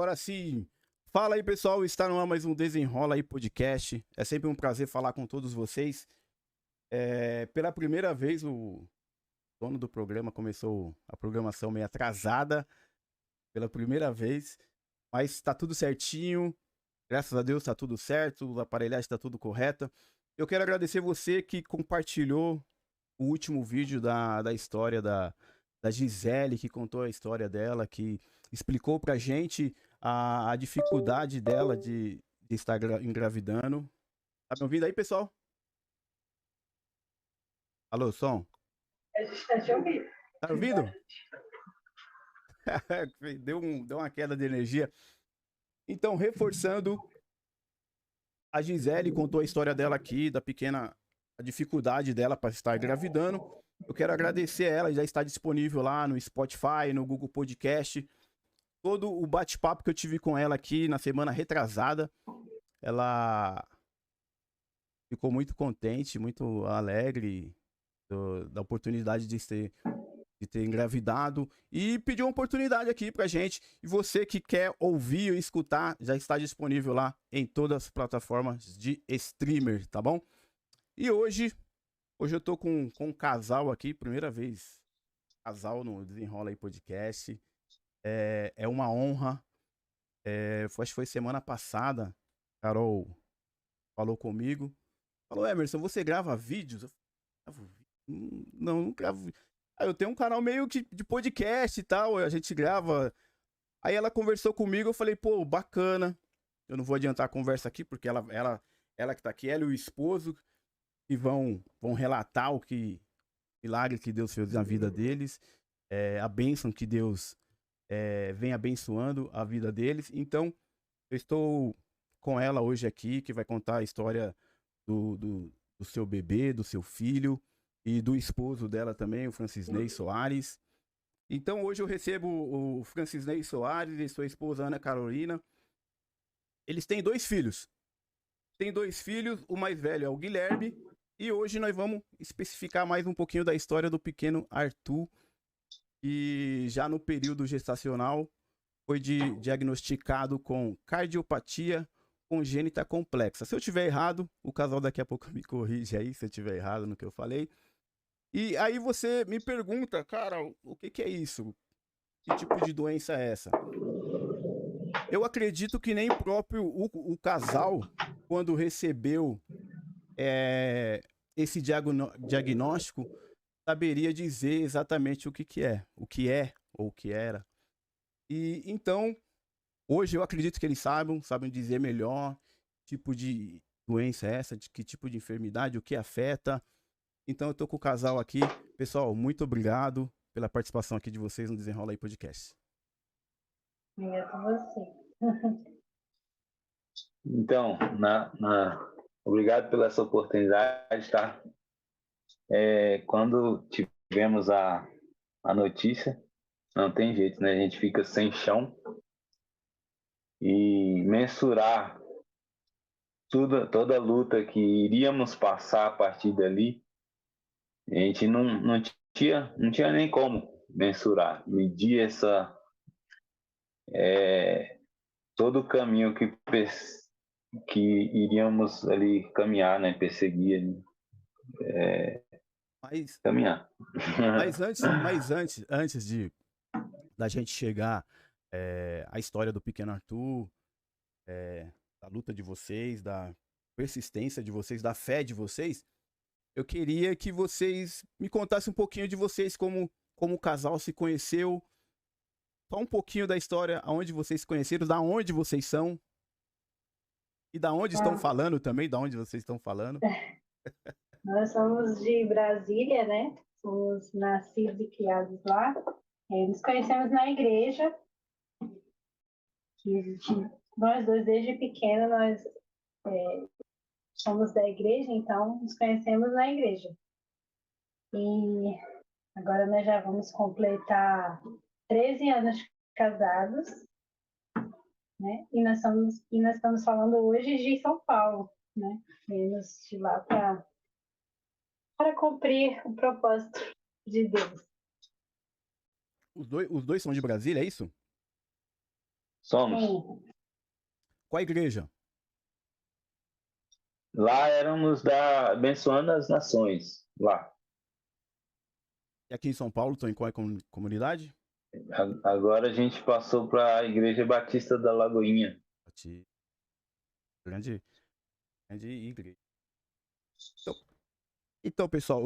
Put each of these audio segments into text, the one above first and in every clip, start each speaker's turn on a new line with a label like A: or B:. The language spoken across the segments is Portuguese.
A: Agora sim, fala aí pessoal, está no ar mais um Desenrola aí podcast. É sempre um prazer falar com todos vocês. Pela primeira vez o dono do programa começou a programação meio atrasada, pela primeira vez, mas está tudo certinho. Graças a Deus está tudo certo, a aparelhagem está tudo correta. Eu quero agradecer você que compartilhou o último vídeo da história da Gisele, que contou a história dela, que explicou pra gente a dificuldade dela de estar engravidando. Tá me ouvindo aí, pessoal? Alô, som?
B: A gente está te ouvindo.
A: Tá me ouvindo? Deu uma queda de energia. Então, reforçando, a Gisele contou a história dela aqui, a dificuldade dela para estar engravidando. Eu quero agradecer ela, já está disponível lá no Spotify, no Google Podcast. Todo o bate-papo que eu tive com ela aqui na semana retrasada, ela ficou muito contente, muito alegre da oportunidade de ter engravidado e pediu uma oportunidade aqui pra gente. E você que quer ouvir e escutar, já está disponível lá em todas as plataformas de streamer, tá bom? E hoje eu tô com um casal aqui, primeira vez, casal no Desenrola aí Podcast. É uma honra. Acho que foi semana passada, Carol falou comigo. Falou, Emerson, você grava vídeos? Eu falei, não gravo. Eu tenho um canal meio que de podcast e tal, a gente grava. Aí ela conversou comigo, eu falei, pô, bacana. Eu não vou adiantar a conversa aqui, porque ela que tá aqui, ela e o esposo, que vão relatar o milagre que Deus fez na vida deles, a bênção que Deus vem abençoando a vida deles. Então, eu estou com ela hoje aqui, que vai contar a história do seu bebê, do seu filho e do esposo dela também, o Francisney Soares. Então hoje eu recebo o Francisney Soares e sua esposa Ana Carolina. Eles têm dois filhos. Tem dois filhos, o mais velho é o Guilherme. E hoje nós vamos especificar mais um pouquinho da história do pequeno Arthur, que já no período gestacional foi diagnosticado com cardiopatia congênita complexa. Se eu tiver errado, o casal daqui a pouco me corrige aí, se eu tiver errado no que eu falei. E aí você me pergunta, cara, o que é isso? Que tipo de doença é essa? Eu acredito que nem próprio o casal, quando recebeu esse diagnóstico, saberia dizer exatamente o que é ou o que era. E então, hoje eu acredito que eles sabem dizer melhor que tipo de doença é essa, de que tipo de enfermidade, o que afeta. Então eu tô com o casal aqui. Pessoal, muito obrigado pela participação aqui de vocês no Desenrola aí Podcast.
B: Obrigada a você.
C: Então, obrigado pela essa oportunidade, tá? Quando tivemos a notícia, não tem jeito, né? A gente fica sem chão e mensurar toda a luta que iríamos passar a partir dali, a gente não tinha nem como mensurar, medir todo o caminho que iríamos ali caminhar, né? Perseguir,
A: Mas,
C: caminhar.
A: antes da gente chegar à história do pequeno Arthur, da luta de vocês, da persistência de vocês, da fé de vocês, eu queria que vocês me contassem um pouquinho de vocês, como o casal se conheceu, só um pouquinho da história, aonde vocês se conheceram, da onde vocês são e da onde estão falando também, da onde vocês estão falando.
B: Nós somos de Brasília, né? Somos nascidos e criados lá. Nos conhecemos na igreja. Nós dois, desde pequeno, nós somos da igreja, então nos conhecemos na igreja. E agora nós já vamos completar 13 anos casados, né? E nós estamos falando hoje de São Paulo, né? Viemos de lá para cumprir o propósito de Deus.
A: Os dois são de Brasília, é isso?
C: Somos.
B: Sim.
A: Qual a igreja?
C: Lá éramos da Abençoando as Nações. Lá.
A: E aqui em São Paulo, estão em qual comunidade?
C: Agora a gente passou para a Igreja Batista da Lagoinha.
A: Grande, grande igreja. Então, pessoal,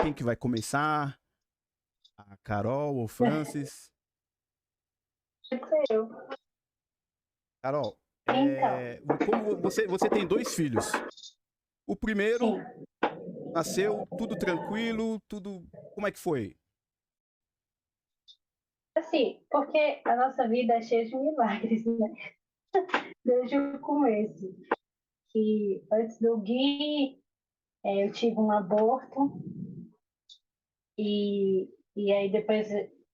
A: quem que vai começar? A Carol ou o Francis?
B: Eu.
A: Carol,
B: Então,
A: como você tem 2 filhos. O primeiro
B: sim.
A: nasceu tudo tranquilo, como é que foi?
B: Assim, porque a nossa vida é cheia de milagres, né? Desde o começo. Que antes do Gui, eu tive um aborto e aí depois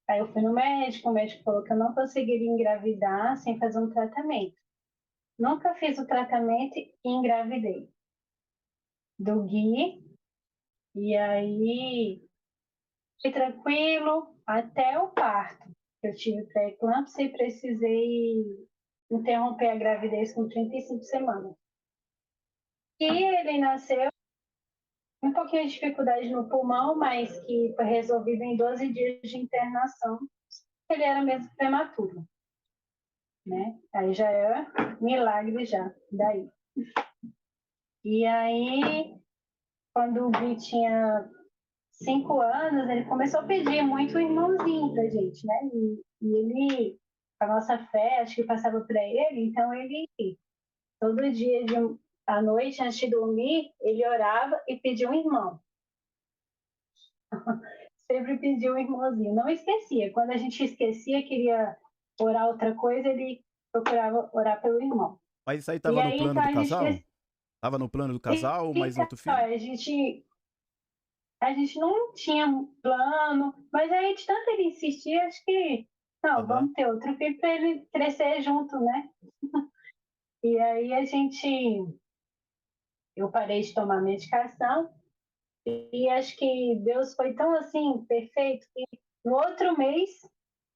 B: aí eu fui no médico, o médico falou que eu não conseguiria engravidar sem fazer um tratamento. Nunca fiz o tratamento e engravidei do Gui, e aí foi tranquilo até o parto. Eu tive pré-eclâmpsia e precisei interromper a gravidez com 35 semanas. E ele nasceu com um pouquinho de dificuldade no pulmão, mas que foi resolvido em 12 dias de internação. Ele era mesmo prematuro, né? Aí já é milagre já, daí. E aí, quando o Gui tinha 5 anos, ele começou a pedir muito irmãozinho pra gente, né? E ele, a nossa fé, acho que passava para ele, então ele, todo dia à noite, antes de dormir, ele orava e pedia um irmão. Sempre pedia um irmãozinho. Não esquecia. Quando a gente esquecia, queria orar outra coisa, ele procurava orar pelo irmão.
A: Mas isso aí
B: E
A: tava no
B: aí,
A: plano
B: então,
A: do
B: a gente
A: casal? Tava no plano do casal ou mais
B: então,
A: outro filho?
B: a gente não tinha plano, mas aí de tanto ele insistir, acho que não,
A: Aham.
B: vamos ter outro filho para ele crescer junto, né? E aí eu parei de tomar medicação e acho que Deus foi tão assim perfeito que no outro mês,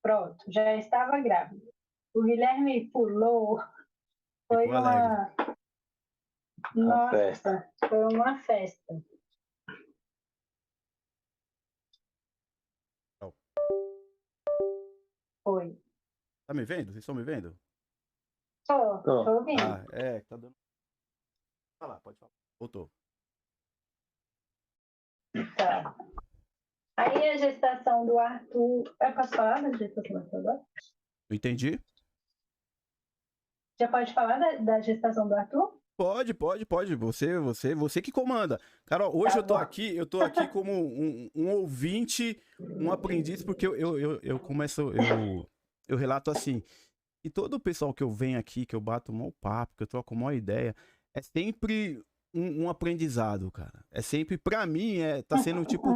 B: pronto, já estava grávida. O Guilherme pulou, foi
A: Ficou alegre.
C: Uma festa.
B: nossa, foi uma festa.
A: Ó,
B: Foi.
A: tá me vendo? Vocês estão me vendo?
B: Tô
C: Tô.
B: ouvindo.
A: Ah, tá dando. Falar, pode falar. Voltou.
B: Tá. Aí a gestação do Arthur. Eu posso falar da gestação do Arthur agora?
A: Eu entendi?
B: Já pode falar da gestação do Arthur?
A: Pode. Você que comanda. Carol, hoje
B: Tá bom.
A: eu tô aqui como um ouvinte, um aprendiz, porque eu começo, eu relato assim, e todo o pessoal que eu venho aqui, que eu bato um papo, que eu troco uma ideia, é sempre um aprendizado, cara. É sempre, pra mim, tá sendo tipo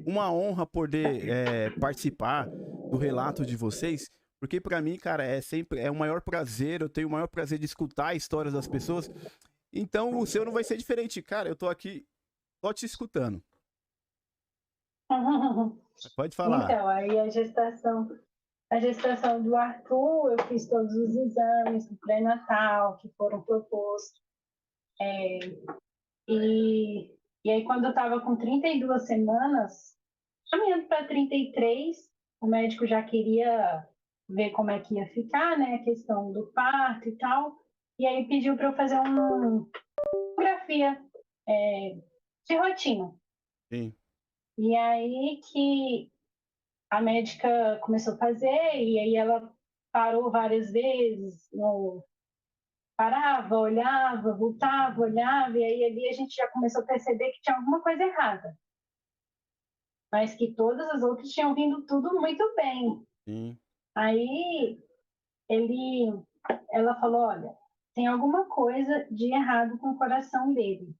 A: uma honra poder participar do relato de vocês, porque pra mim, cara, é o maior prazer, eu tenho o maior prazer de escutar histórias das pessoas. Então o seu não vai ser diferente, cara. Eu tô aqui só te escutando. Pode falar.
B: Então, aí a gestação do Arthur, eu fiz todos os exames do pré-natal que foram propostos. E aí, quando eu estava com 32 semanas, caminhando para 33, o médico já queria ver como é que ia ficar, né? A questão do parto e tal. E aí pediu para eu fazer uma tomografia de rotina.
A: Sim.
B: E aí que a médica começou a fazer, e aí ela parou várias vezes, parava, olhava, voltava, olhava, e aí ali a gente já começou a perceber que tinha alguma coisa errada. Mas que todas as outras tinham vindo tudo muito bem.
A: Sim.
B: Aí ela falou, olha, tem alguma coisa de errado com o coração dele.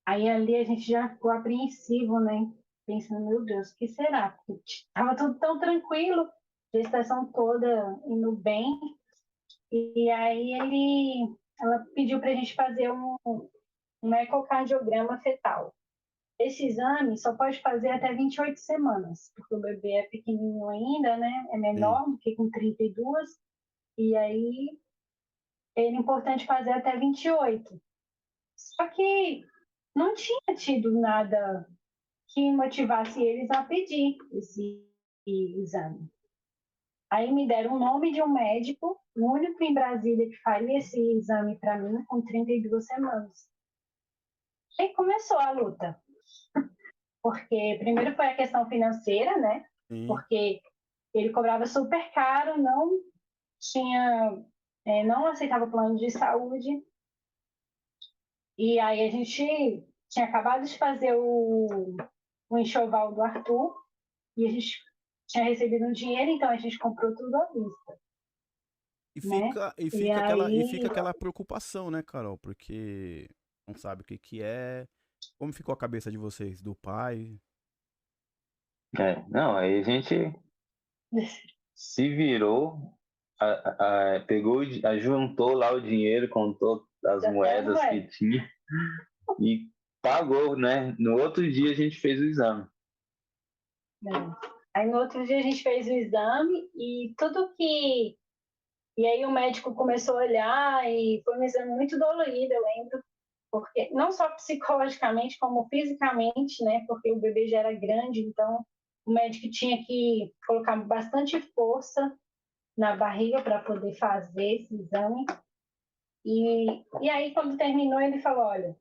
B: Aí ali a gente já ficou apreensivo, né? Pensando, meu Deus, o que será? Porque estava tudo tão tranquilo, gestação toda indo bem. E aí ela pediu para a gente fazer um ecocardiograma fetal. esse exame só pode fazer até 28 semanas, porque o bebê é pequenininho ainda, né? É
A: Sim.
B: menor do que com 32, e aí é importante fazer até 28. Só que não tinha tido nada que motivasse eles a pedir esse exame. Aí me deram o nome de um médico, o único em Brasília que faria esse exame para mim com 32 semanas. Aí começou a luta. Porque primeiro foi a questão financeira, né?
A: Sim.
B: Porque ele cobrava super caro, não aceitava plano de saúde. E aí a gente tinha acabado de fazer o enxoval do Arthur e a gente tinha recebido um dinheiro, então a gente comprou tudo à vista,
A: E
B: né?
A: fica, e
B: E
A: fica aquela, e fica
B: aí,
A: aquela preocupação, né, Carol? Porque não sabe o que que é. Como ficou a cabeça de vocês, do pai?
C: Não, aí a gente se virou, pegou, juntou lá o dinheiro, contou as
B: até as
C: moedas que
B: moedas.
C: tinha e pagou, né? No outro dia a gente fez o exame.
B: Né? Aí no outro dia a gente fez o exame e tudo que. E aí o médico começou a olhar e foi um exame muito dolorido, eu lembro, porque não só psicologicamente, como fisicamente, né? Porque o bebê já era grande, então o médico tinha que colocar bastante força na barriga para poder fazer esse exame. E aí, quando terminou, ele falou: olha,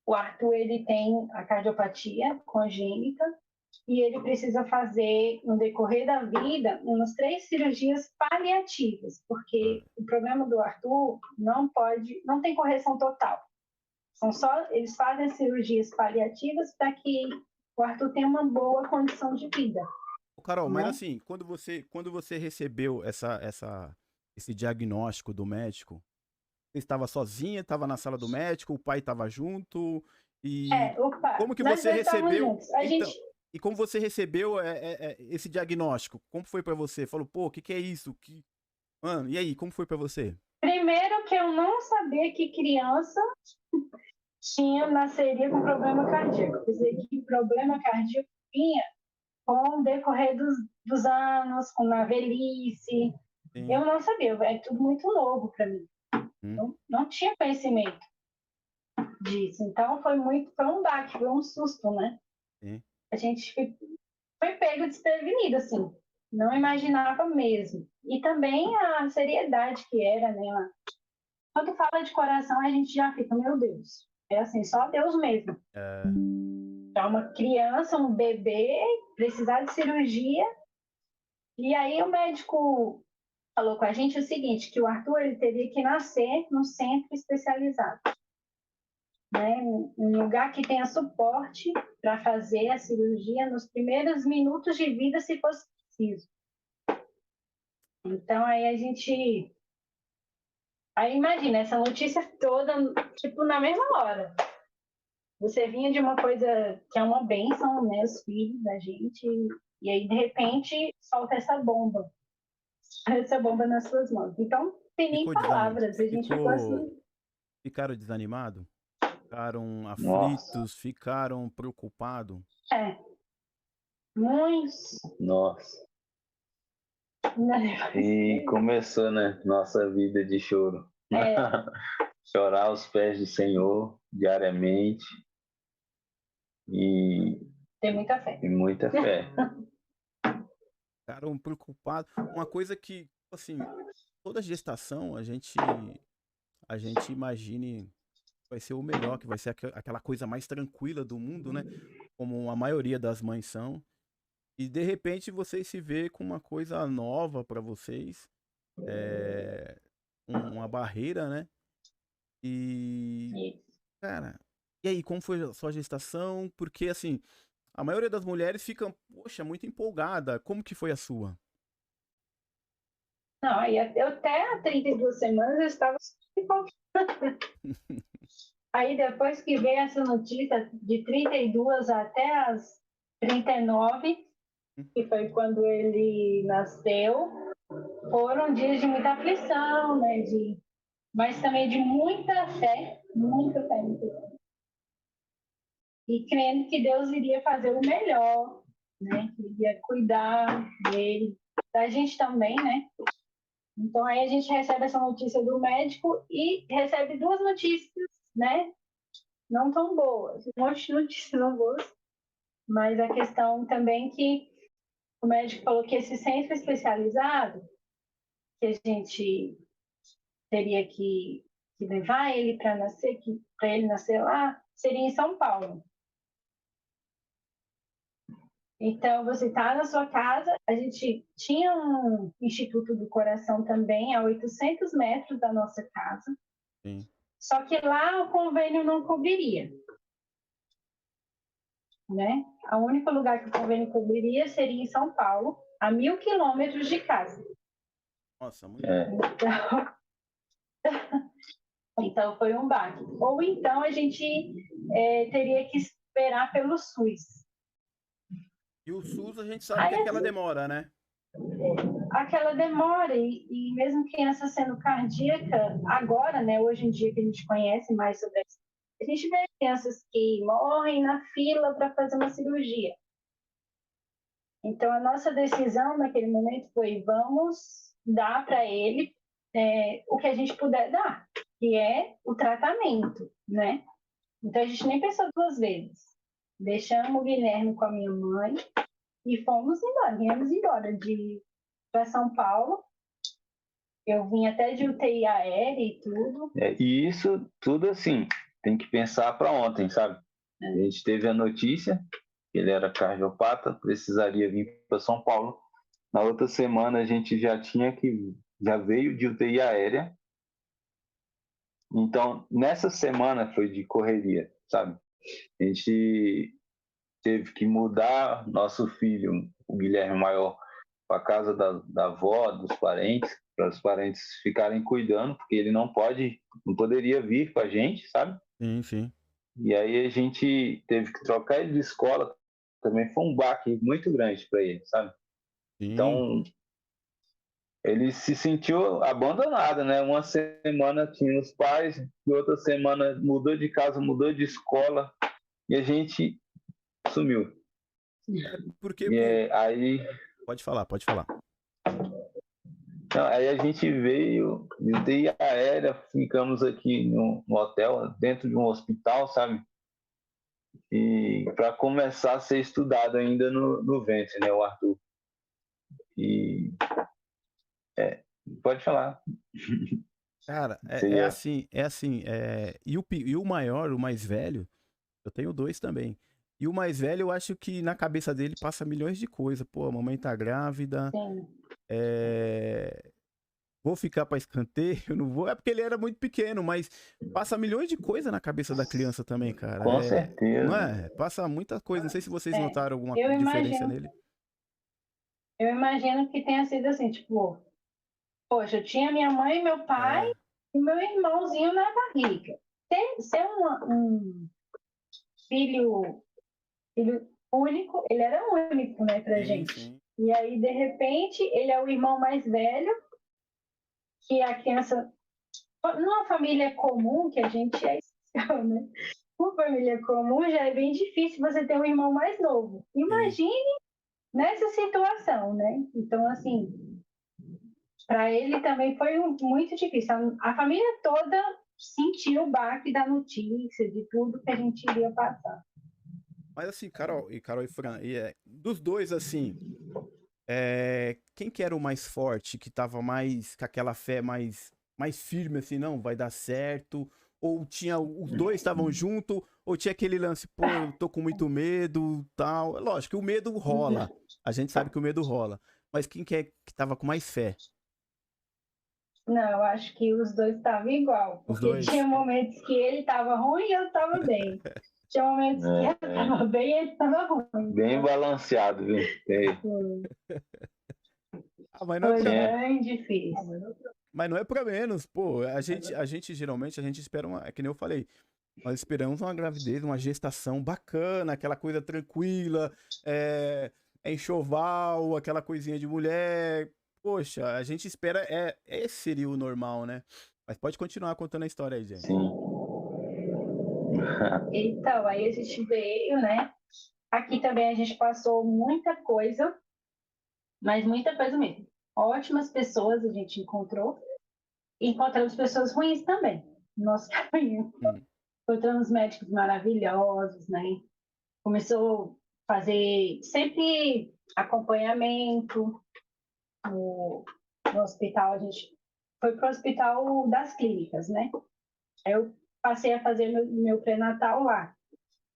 B: o Arthur ele tem a cardiopatia congênita e ele precisa fazer, no decorrer da vida, umas 3 cirurgias paliativas, porque
A: É.
B: o problema do Arthur não tem correção total. Eles fazem cirurgias paliativas para que o Arthur tenha uma boa condição de vida,
A: Ô, Carol, mas
B: né?
A: assim, quando você recebeu esse diagnóstico do médico, você estava sozinha, estava na sala do médico, o pai estava junto, e
B: Opa,
A: como que
B: nós
A: você
B: dois estávamos
A: recebeu,
B: juntos. A gente,
A: então, e como você recebeu esse diagnóstico? Como foi pra você? Falou, pô, o que que é isso? Mano, e aí, como foi pra você?
B: primeiro que eu não sabia que criança nasceria com problema cardíaco. Quer dizer, que problema cardíaco vinha com o decorrer dos anos, com a velhice.
A: Sim.
B: Eu não sabia, é tudo muito novo para mim.
A: Hum,
B: Eu não tinha conhecimento disso. Então foi um baque, foi um susto, né?
A: sim.
B: A gente foi pego desprevenido, assim. Não imaginava mesmo. E também a seriedade que era, né? Quando fala de coração, a gente já fica, meu Deus. É assim, só Deus mesmo.
A: É,
B: É uma criança, um bebê, precisar de cirurgia. E aí o médico falou com a gente o seguinte, que o Arthur ele teria que nascer num centro especializado, né? Um lugar que tenha suporte para fazer a cirurgia nos primeiros minutos de vida, se fosse preciso. Então aí a gente... Aí imagina, essa notícia toda, tipo, na mesma hora. Você vinha de uma coisa que é uma bênção, né? Os filhos da gente, e aí de repente solta essa bomba nas suas mãos. Então, tem nem
A: ficou desanimado?
B: palavras, a gente ficou assim,
A: Ficaram desanimados? Ficaram
C: Nossa,
A: aflitos? Ficaram preocupados?
B: é, muitos,
C: nossa.
B: né?
C: E começou, né, nossa vida de choro.
B: É,
C: Chorar aos pés do Senhor diariamente e,
B: tem muita fé.
C: e muita fé.
A: Ficaram preocupados? Uma coisa que, assim, toda gestação a gente imagine vai ser o melhor, que vai ser aquela coisa mais tranquila do mundo, né? Como a maioria das mães são. E de repente vocês se vê com uma coisa nova pra vocês, é, uma barreira, né? E,
B: E,
A: cara, e aí, como foi a sua gestação? Porque, assim, a maioria das mulheres fica, poxa, muito empolgada. Como que foi a sua?
B: não, eu até há 32 semanas eu estava super. Aí depois que veio essa notícia de 32 até as 39, que foi quando ele nasceu, foram dias de muita aflição, né? Mas também de muita fé, muita fé. Muita fé. e crendo que Deus iria fazer o melhor, né? Que iria cuidar dele, da gente também, né? Então aí a gente recebe essa notícia do médico e recebe duas notícias, né? Não tão boas, um monte de notícias não boas, mas a questão também que o médico falou que esse centro especializado, que a gente teria que levar ele para nascer, para ele nascer lá, seria em São Paulo. Então, você está na sua casa, a gente tinha um Instituto do Coração também, a 800 metros da nossa casa,
A: Sim.
B: só que lá o convênio não cobriria. Né? O único lugar que o convênio cobriria seria em São Paulo, a 1.000 quilômetros de casa.
A: Nossa, muito.
B: Então foi um baque. Ou então a gente teria que esperar pelo SUS.
A: E o SUS a gente sabe que é aquela demora, né?
B: Aquela demora, e mesmo criança sendo cardíaca, agora, né, hoje em dia que a gente conhece mais sobre isso, a gente vê crianças que morrem na fila para fazer uma cirurgia. Então, a nossa decisão naquele momento foi: vamos dar para ele o que a gente puder dar, que é o tratamento, né? Então, a gente nem pensou duas vezes. Deixamos o Guilherme com a minha mãe e fomos embora. Viemos embora para São Paulo. Eu vim até de UTI aérea e tudo.
C: E isso tudo assim, tem que pensar para ontem, sabe? A gente teve a notícia que ele era cardiopata, precisaria vir para São Paulo. Na outra semana a gente já veio de UTI aérea. Então, nessa semana foi de correria, sabe? A gente teve que mudar nosso filho, o Guilherme maior, para casa da avó, dos parentes, para os parentes ficarem cuidando, porque ele não poderia vir com a gente, sabe?
A: Sim, sim.
C: E aí a gente teve que trocar ele de escola, também foi um baque muito grande para ele, sabe?
A: Sim.
C: Então, ele se sentiu abandonado, né? Uma semana tinha os pais, e outra semana mudou de casa, mudou de escola, e a gente sumiu.
A: Porque,
C: aí...
A: Pode falar, pode falar.
C: Não, aí a gente veio de UTI aérea, ficamos aqui no hotel, dentro de um hospital, sabe? E para começar a ser estudado ainda no ventre, né, o Arthur. E pode falar.
A: Cara, é assim. E o maior, o mais velho, eu tenho dois também. E o mais velho, eu acho que na cabeça dele passa milhões de coisas. Pô, a mamãe tá grávida.
B: Sim.
A: Vou ficar pra escanteio, eu não vou. É porque ele era muito pequeno, mas passa milhões de coisas na cabeça da criança também, cara.
C: Com certeza.
A: Não é? Passa muita coisa. Não sei se vocês notaram alguma
B: eu
A: diferença nele.
B: Eu imagino que tenha sido assim, tipo, poxa, eu tinha minha mãe, meu pai e meu irmãozinho na barriga. Ser um filho único, ele era único, né, pra gente.
A: Sim.
B: E aí, de repente, ele é o irmão mais velho, que a criança, numa família comum, que a gente é especial, né? Uma família comum já é bem difícil você ter um irmão mais novo. Imagine nessa situação, né? Então, assim, para ele também foi muito difícil. A família toda sentiu o baque da notícia, de tudo que a gente iria passar.
A: Mas assim, Carol e Fran, dos dois, assim, quem que era o mais forte, que tava mais, com aquela fé mais firme, assim, não, vai dar certo? Ou os dois estavam juntos, ou tinha aquele lance, pô, eu tô com muito medo, tal. Lógico que o medo rola, a gente sabe que o medo rola. Mas quem que tava com mais fé?
B: Não, eu acho que os dois estavam igual. Porque tinha momentos que ele estava ruim e eu estava bem. Tinha momentos que eu estava bem e ele estava ruim.
C: Bem balanceado, viu?
A: Mas não
B: foi bem difícil.
A: Mas não é pra menos, pô. A gente geralmente, a gente espera é que nem eu falei, nós esperamos uma gravidez, uma gestação bacana, aquela coisa tranquila, enxoval, aquela coisinha de mulher. Poxa, a gente espera, esse seria o normal, né? Mas pode continuar contando a história aí, gente.
C: Sim.
B: Então, aí a gente veio, né? Aqui também a gente passou muita coisa, mas muita coisa mesmo. Ótimas pessoas a gente encontrou. E encontramos pessoas ruins também no nosso caminho. Encontramos médicos maravilhosos, né? Começou a fazer sempre acompanhamento no hospital. A gente foi para o hospital das clínicas, né? Aí eu passei a fazer meu pré-natal lá.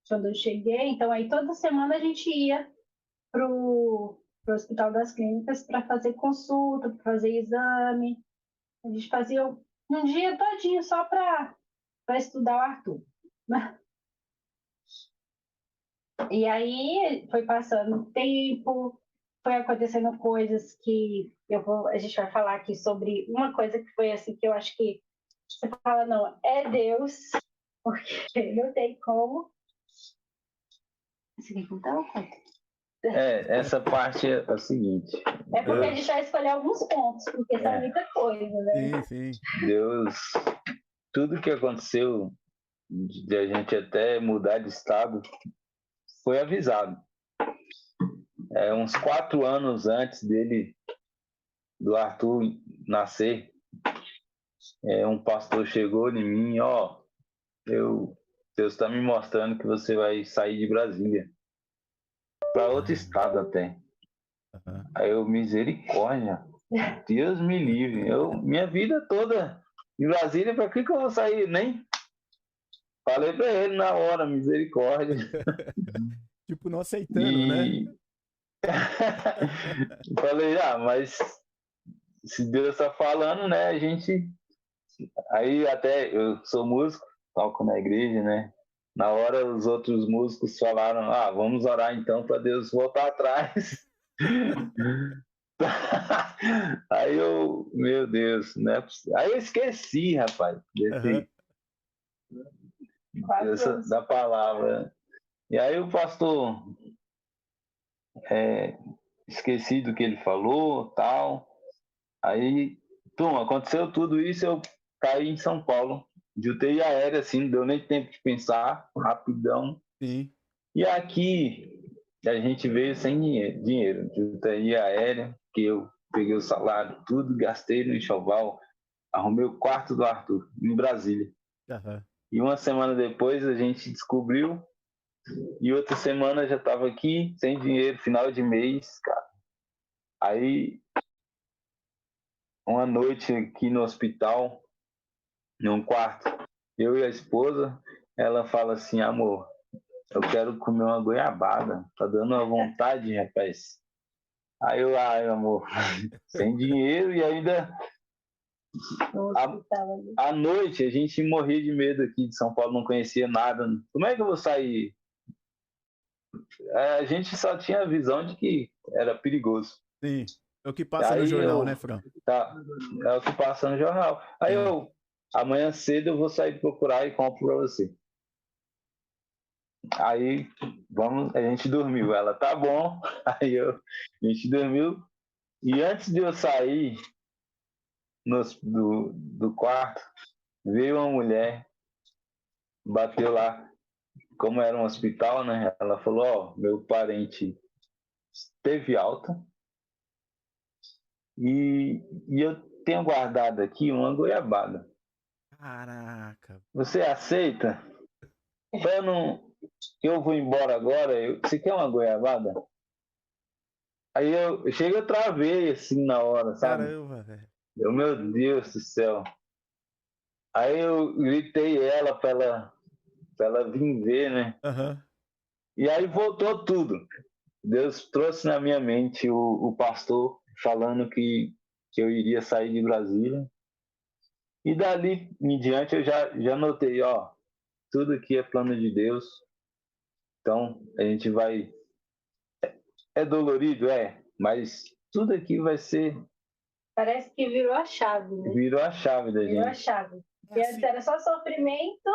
B: Quando eu cheguei, então aí toda semana a gente ia pro hospital das clínicas para fazer consulta, para fazer exame. A gente fazia um dia todinho só para estudar o Arthur. E aí foi passando o tempo, foi acontecendo coisas que a gente vai falar aqui sobre uma coisa que foi assim que eu acho que você fala, não, é Deus, porque não tem como. Você quer contar ou conta?
C: Essa parte é a seguinte.
B: É porque a gente vai escolher alguns pontos, porque são muita coisa, né?
A: Sim.
C: Deus, tudo que aconteceu de a gente até mudar de estado foi avisado. Uns 4 anos antes do Arthur nascer, um pastor chegou em mim, Deus está me mostrando que você vai sair de Brasília para outro estado até. Aí eu, misericórdia, Deus me livre. Minha vida toda em Brasília, para que eu vou sair? Nem falei para ele na hora, misericórdia.
A: Tipo, não aceitando, né?
C: Falei, mas se Deus está falando, né, a gente... Aí até, eu sou músico, toco na igreja, né? Na hora os outros músicos falaram, vamos orar então para Deus voltar atrás. Aí meu Deus, né? Aí eu esqueci, rapaz, da palavra. E aí o pastor, esqueci do que ele falou, tal. Aí, aconteceu tudo isso, eu caí em São Paulo, de UTI aérea, assim, não deu nem tempo de pensar, rapidão.
A: Sim.
C: E aqui a gente veio sem dinheiro de UTI aérea, que eu peguei o salário, tudo, gastei no enxoval, arrumei o quarto do Arthur, em Brasília. E uma semana depois a gente descobriu, e outra semana já estava aqui, sem dinheiro, final de mês, cara. Aí, uma noite aqui no hospital, num quarto, eu e a esposa, ela fala assim, amor, eu quero comer uma goiabada, tá dando uma vontade, rapaz. Aí eu, amor, sem dinheiro e ainda à noite a gente morria de medo aqui de São Paulo, não conhecia nada. Como é que eu vou sair? A gente só tinha a visão de que era perigoso.
A: Sim, é o que passa no jornal, né, Fran?
C: É o que passa no jornal. Aí amanhã cedo eu vou sair procurar e compro pra você. Aí, a gente dormiu. Ela, tá bom. Aí a gente dormiu. E antes de eu sair do quarto, veio uma mulher, bateu lá, como era um hospital, né? Ela falou, meu parente teve alta e eu tenho guardado aqui uma goiabada.
A: Caraca.
C: Você aceita? Eu vou embora agora, você quer uma goiabada? Aí eu travei assim na hora, sabe?
A: Caramba, velho.
C: Meu Deus do céu. Aí eu gritei ela pra ela vir ver, né? E aí voltou tudo. Deus trouxe na minha mente o pastor falando que eu iria sair de Brasília. E dali em diante eu já notei, tudo aqui é plano de Deus. Então a gente vai... É dolorido, mas tudo aqui vai ser...
B: Parece que virou a chave, né?
C: Virou a chave da gente.
B: Virou a chave. E antes era só sofrimento,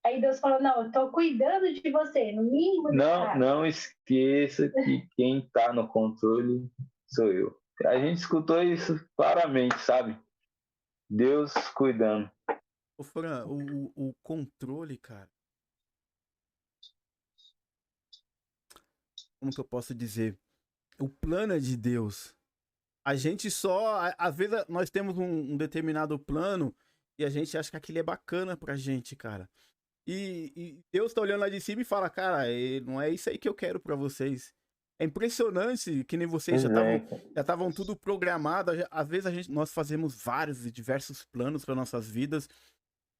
B: aí Deus falou, não, eu tô cuidando de você, no mínimo.
C: Não esqueça que quem tá no controle sou eu. A gente escutou isso claramente, sabe? Deus cuidando.
A: Ô, Fran, o controle, cara, como que eu posso dizer? O plano é de Deus. A gente às vezes nós temos um determinado plano e a gente acha que aquilo é bacana pra gente, cara. E Deus tá olhando lá de cima e fala, cara, não é isso aí que eu quero pra vocês. É impressionante que nem vocês já estavam tudo programado. Às vezes nós fazemos vários e diversos planos para nossas vidas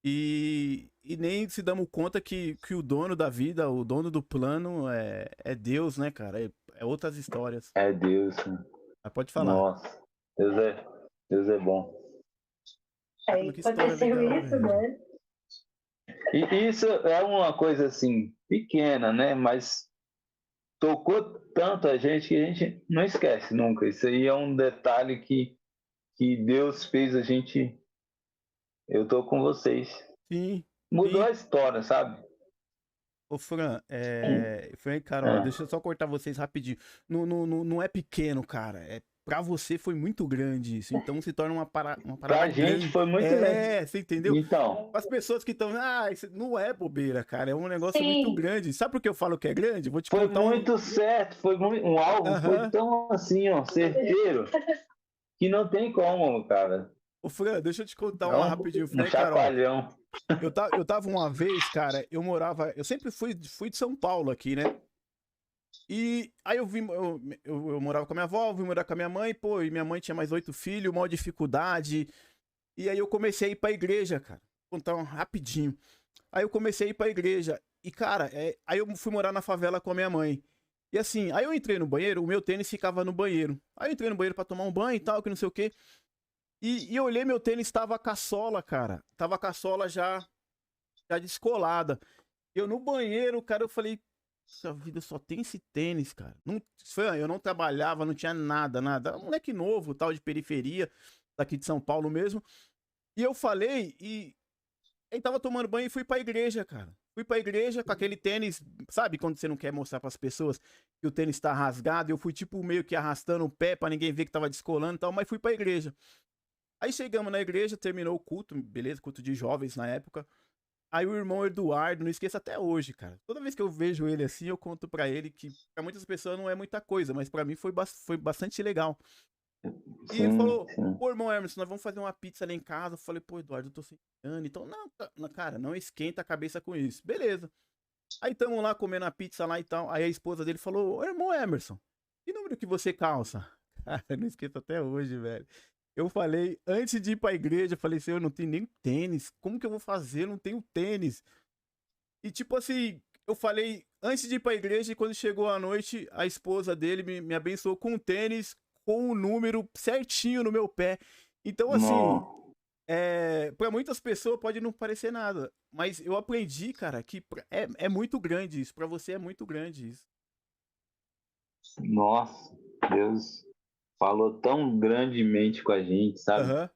A: e nem se damos conta que o dono da vida, o dono do plano é Deus, né, cara? É outras histórias.
C: É Deus.
A: Mas pode falar.
C: Nossa, Deus é bom.
B: Aí aconteceu
A: legal,
B: isso,
A: velho.
B: né?
C: E isso é uma coisa assim, pequena, né? Mas tocou tanto a gente que a gente não esquece nunca. Isso aí é um detalhe que Deus fez a gente. Eu tô com vocês.
A: Sim.
C: Mudou
A: Sim.
C: a história, sabe?
A: Ô, Fran, Carol, deixa eu só cortar vocês rapidinho. Não é pequeno, cara. Pra você foi muito grande isso. Então se torna uma parada
C: Pra gente
A: grande.
C: foi muito grande.
A: Você entendeu?
C: Então,
A: As pessoas que estão. Isso não é bobeira, cara. É um negócio
B: Sim.
A: muito grande. Sabe por que eu falo que é grande? Vou te
C: foi
A: contar
C: muito certo, foi um alvo, foi
A: Aham.
C: tão assim, ó, certeiro, que não tem como, cara.
A: Ô, Fran, deixa eu te contar
C: É
A: uma rapidinho, Fran
C: um
A: e Carol.
C: chacoalhão.
A: Eu tava uma vez, cara, eu sempre fui de São Paulo aqui, né? E aí eu morava com a minha avó, vim morar com a minha mãe, pô, e minha mãe tinha mais 8 filhos, maior dificuldade. E aí eu comecei a ir pra igreja, cara. Vou contar rapidinho. Aí eu comecei a ir pra igreja. E, cara, aí eu fui morar na favela com a minha mãe. E assim, aí eu entrei no banheiro, o meu tênis ficava no banheiro. Aí eu entrei no banheiro pra tomar um banho e tal, que não sei o quê. E eu olhei, meu tênis tava com a sola, cara. Tava com a sola já descolada. Eu no banheiro, cara, eu falei, essa vida só tem esse tênis, cara. Eu não trabalhava, não tinha nada. Era um moleque novo, tal, de periferia, daqui de São Paulo mesmo. E eu falei, aí tava tomando banho e fui pra igreja, cara. Fui pra igreja com aquele tênis, sabe quando você não quer mostrar pras pessoas que o tênis tá rasgado? Eu fui tipo meio que arrastando o pé pra ninguém ver que tava descolando e tal, mas fui pra igreja. Aí chegamos na igreja, terminou o culto, beleza, culto de jovens na época. Aí o irmão Eduardo, não esqueço até hoje, cara. Toda vez que eu vejo ele assim, eu conto pra ele que pra muitas pessoas não é muita coisa, mas pra mim foi bastante legal. E ele falou, pô, irmão Emerson, nós vamos fazer uma pizza lá em casa. Eu falei, pô, Eduardo, eu tô sem grana. Então, não, cara, não esquenta a cabeça com isso. Beleza. Aí tamo lá comendo a pizza lá e tal. Aí a esposa dele falou, ô, irmão Emerson, que número que você calça? Cara, eu não esqueço até hoje, velho. Eu falei, antes de ir pra igreja, eu falei assim, eu não tenho nem tênis. Como que eu vou fazer? Eu não tenho tênis. E tipo assim, eu falei, antes de ir pra igreja, e quando chegou a noite, a esposa dele me abençoou com um tênis com o número certinho no meu pé. Então, assim, pra muitas pessoas pode não parecer nada. Mas eu aprendi, cara, que é muito grande isso. Pra você é muito grande isso.
C: Nossa, Deus falou tão grandemente com a gente, sabe?
A: Aham.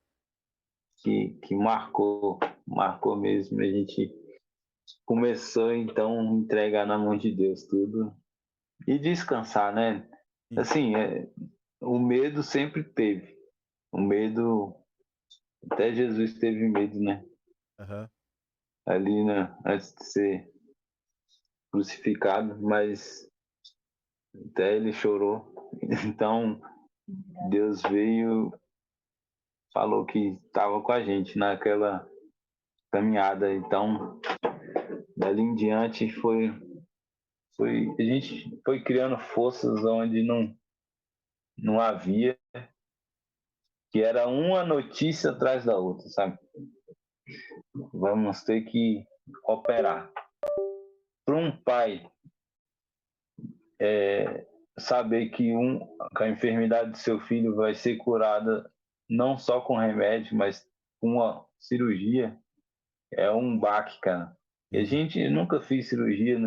C: Que marcou mesmo. A gente começou, então, a entregar na mão de Deus tudo e descansar, né?
A: Sim.
C: Assim, o medo sempre teve. O medo, até Jesus teve medo, né?
A: Aham.
C: Ali, né? Antes de ser crucificado, mas até ele chorou. Então, Deus veio, falou que estava com a gente naquela caminhada. Então, dali em diante a gente foi criando forças onde não havia, que era uma notícia atrás da outra, sabe? Vamos ter que operar. Para um pai saber que a enfermidade do seu filho vai ser curada não só com remédio, mas com uma cirurgia, é um baque, cara. E a gente nunca fez cirurgia.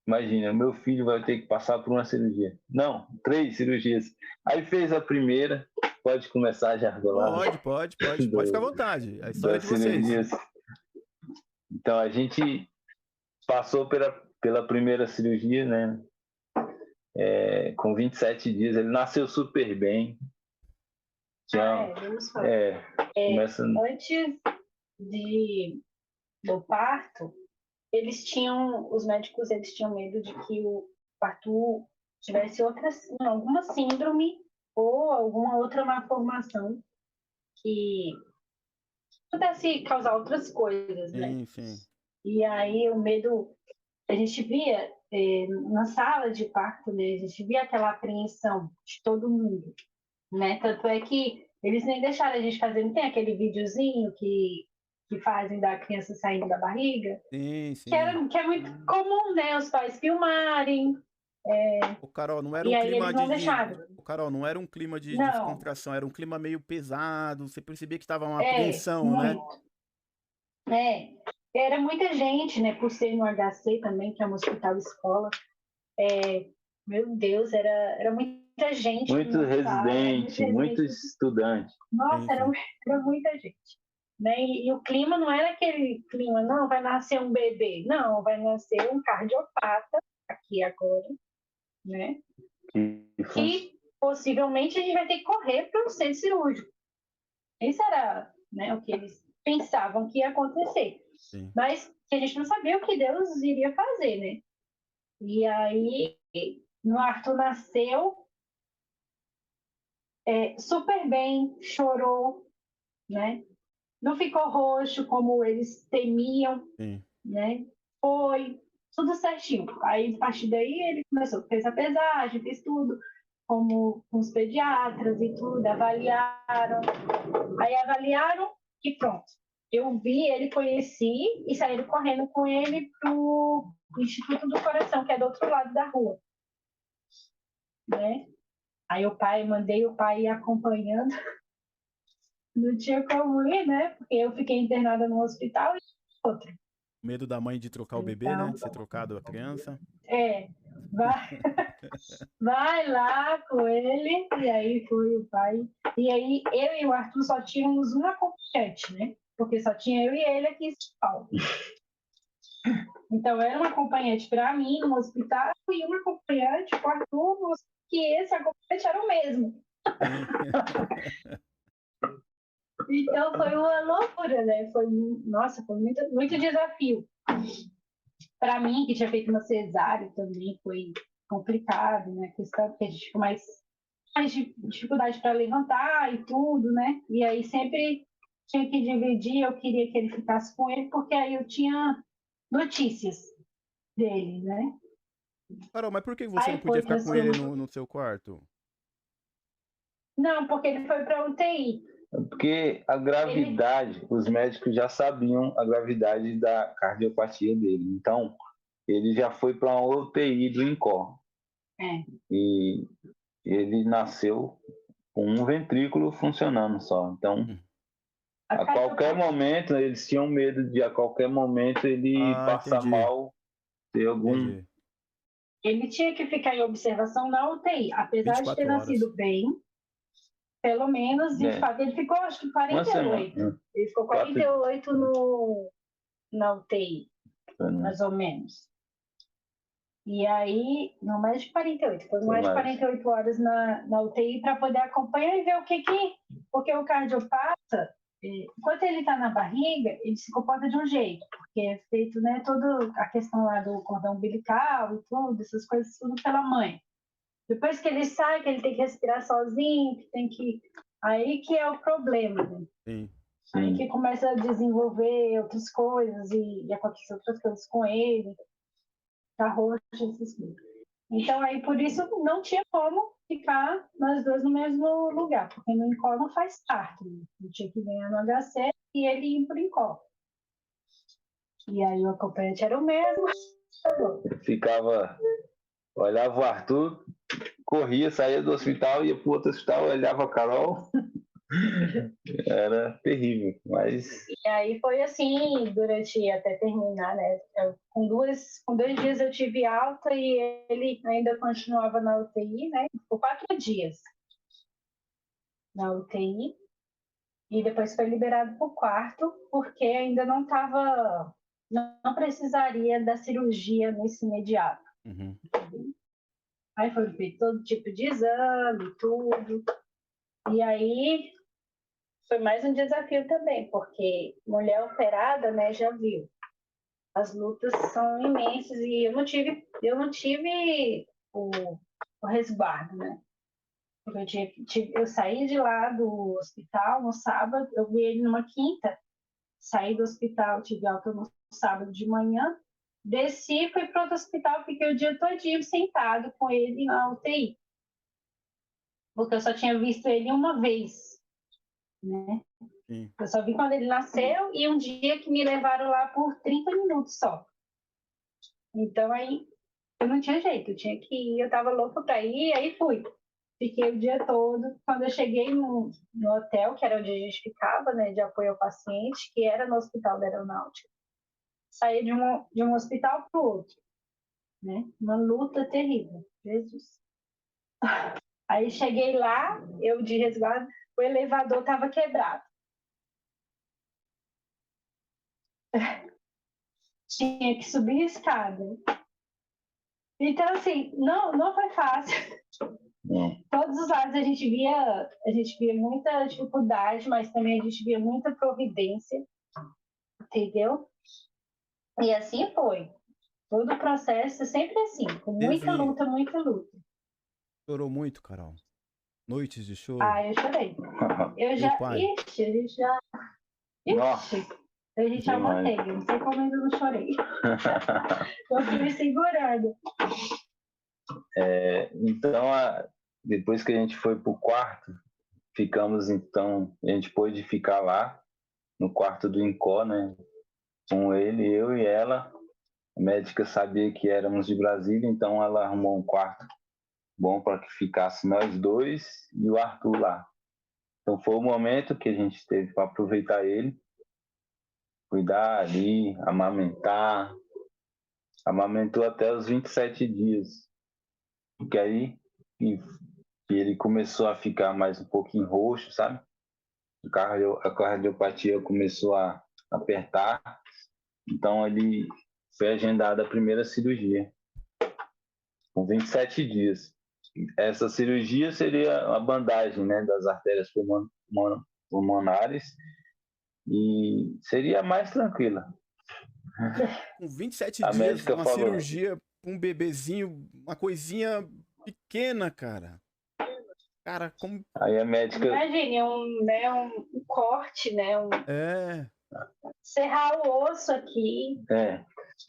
C: Imagina, meu filho vai ter que passar por uma cirurgia. Não, 3 cirurgias. Aí fez a primeira, pode começar já agora.
A: Pode ficar à vontade. A história é
C: Das
A: de vocês.
C: cirurgias. Então a gente passou pela primeira cirurgia, né? Com 27 dias, ele nasceu super bem.
B: Vamos falar.
C: Começa...
B: Antes do parto, os médicos, eles tinham medo de que o Arthur tivesse alguma síndrome ou alguma outra malformação que pudesse causar outras coisas, né?
A: Sim.
B: E aí o medo, a gente via na sala de parto, né? A gente via aquela apreensão de todo mundo, né? Tanto é que eles nem deixaram a gente fazer, não tem aquele videozinho que fazem da criança saindo da barriga? Que é muito comum, né? Os pais filmarem.
A: O Carol, não era
B: E
A: um
B: aí
A: clima
B: eles não deixaram.
A: O Carol, não era um clima de
B: Não,
A: descontração, era um clima meio pesado, você percebia que tava uma
B: é,
A: apreensão, né?
B: muito. É, era muita gente, né? Por ser no HC também, que é um hospital escola. Meu Deus, era muita gente.
C: Muito residente, muitos estudantes.
B: Nossa,
A: Sim.
B: era muita gente. Né? E o clima não era aquele clima, não, vai nascer um bebê. Não, vai nascer um cardiopata aqui agora, né? Que possivelmente a gente vai ter que correr para o centro cirúrgico. Isso era, né, o que eles pensavam que ia acontecer.
A: Sim.
B: Mas que a gente não sabia o que Deus iria fazer, né? E aí, no Arthur nasceu super bem, chorou, né? Não ficou roxo como eles temiam,
A: Sim.
B: né? Foi tudo certinho. Aí, a partir daí, ele fez a pesagem, fez tudo, como com os pediatras e tudo, avaliaram. Aí avaliaram e pronto. Eu vi ele, conheci e saíram correndo com ele pro Instituto do Coração, que é do outro lado da rua, né? Aí mandei o pai ir acompanhando. Não tinha como ir, né? Porque eu fiquei internada no hospital e outro.
A: Medo da mãe de trocar o bebê, né?
B: Então,
A: De ser trocado a criança.
B: vai, vai lá com ele. E aí foi o pai. E aí eu e o Arthur só tínhamos um acompanhante, né? Porque só tinha eu e ele aqui em São Paulo. Então era um acompanhante para mim no hospital e um acompanhante para o Arthur, que esse acompanhante era o mesmo. Então foi uma loucura, né? Nossa, foi muito, muito desafio. Para mim, que tinha feito uma cesárea também, foi complicado, né? A questão que a gente ficou mais dificuldade para levantar e tudo, né? E aí sempre tinha que dividir, eu queria que ele ficasse com ele, porque aí eu tinha notícias dele, né?
A: Carol, mas por que você não
B: Aí
A: podia
B: foi
A: ficar com
B: assim,
A: ele no seu quarto?
B: não, porque ele foi para UTI.
C: Porque a gravidade, os médicos já sabiam a gravidade da cardiopatia dele. Então, ele já foi para uma UTI do INCOR. E ele nasceu com um ventrículo funcionando só. Então, a qualquer momento, eles tinham medo de a qualquer momento ele passar mal, ter algum...
A: Entendi.
B: Ele tinha que ficar em observação na UTI, apesar de ter
A: 24 horas.
B: nascido bem, pelo menos, de fato, ele ficou acho que 48. Ele ficou 48 na UTI, mais ou menos. E aí, não mais de 48, foi mais de 48 horas na UTI para poder acompanhar e ver o que. Porque o cardiopata, enquanto ele está na barriga, ele se comporta de um jeito, porque é feito, né, toda a questão lá do cordão umbilical e tudo, essas coisas, tudo pela mãe. Depois que ele sai, que ele tem que respirar sozinho, que tem que. Aí que é o problema, né?
A: Sim.
B: Aí que começa a desenvolver outras coisas e acontecer outras coisas com ele, tá roxo, essas coisas. Então, aí por isso não tinha como ficar nós dois no mesmo lugar, porque no INCOR não faz parte. Né? Eu tinha que ganhar no HC e ele ir pro INCOR. E aí o acompanhante era o mesmo.
C: Ficava, olhava o Arthur, corria, saía do hospital, ia para o outro hospital, olhava a Carol. Era terrível, mas...
B: E aí foi assim, durante até terminar, né? Com 2 dias eu tive alta e ele ainda continuava na UTI, né? Por 4 dias na UTI. E depois foi liberado para o quarto, porque ainda não estava... Não precisaria da cirurgia nesse imediato.
A: Uhum.
B: Aí foi feito todo tipo de exame, tudo. E aí foi mais um desafio também, porque mulher operada, né, já viu. As lutas são imensas e eu não tive o resguardo, né? Porque eu saí de lá do hospital no sábado, eu vi ele numa quinta, saí do hospital, tive alta no sábado de manhã, desci, fui para outro hospital, fiquei o dia todinho sentado com ele na UTI. Porque eu só tinha visto ele uma vez, né?
A: Sim.
B: Eu só vi quando ele nasceu e um dia que me levaram lá por 30 minutos só. Então aí eu não tinha jeito, eu tinha que ir, eu tava louca para ir, aí fui. Fiquei o dia todo. Quando eu cheguei no hotel, que era onde a gente ficava, né, de apoio ao paciente, que era no Hospital da Aeronáutica, saí de um hospital para o outro, né? Uma luta terrível. Jesus. Aí cheguei lá, eu de resguardo, o elevador estava quebrado. Tinha que subir a escada. Então, assim, não foi fácil. Todos os lados a gente via muita dificuldade, mas também a gente via muita providência, entendeu? E assim foi. Todo o processo sempre assim, com muita luta, muita luta.
A: Chorou muito, Carol? Noites de choro?
B: Ah, eu chorei. Eu já. Ixi, a gente já. Ixi, a gente já manteve. Não sei como ainda não chorei. Eu fui me segurando.
C: Então, depois que a gente foi pro quarto, a gente pôde ficar lá no quarto do INCOR, né? Com ele, eu e ela. A médica sabia que éramos de Brasília, então ela arrumou um quarto bom para que ficasse nós dois e o Arthur lá. Então foi o momento que a gente teve para aproveitar ele, cuidar ali, amamentar. Amamentou até os 27 dias. Porque aí que ele começou a ficar mais um pouquinho roxo, sabe? A cardiopatia começou a apertar. Então ele foi agendada a primeira cirurgia, com 27 dias. Essa cirurgia seria a bandagem, né, das artérias pulmonares e seria mais tranquila.
A: Com 27 dias, uma cirurgia, um bebezinho, uma coisinha pequena, cara. Cara, como...
C: Aí a médica...
B: Imagine, um corte, né? Serrar o osso aqui.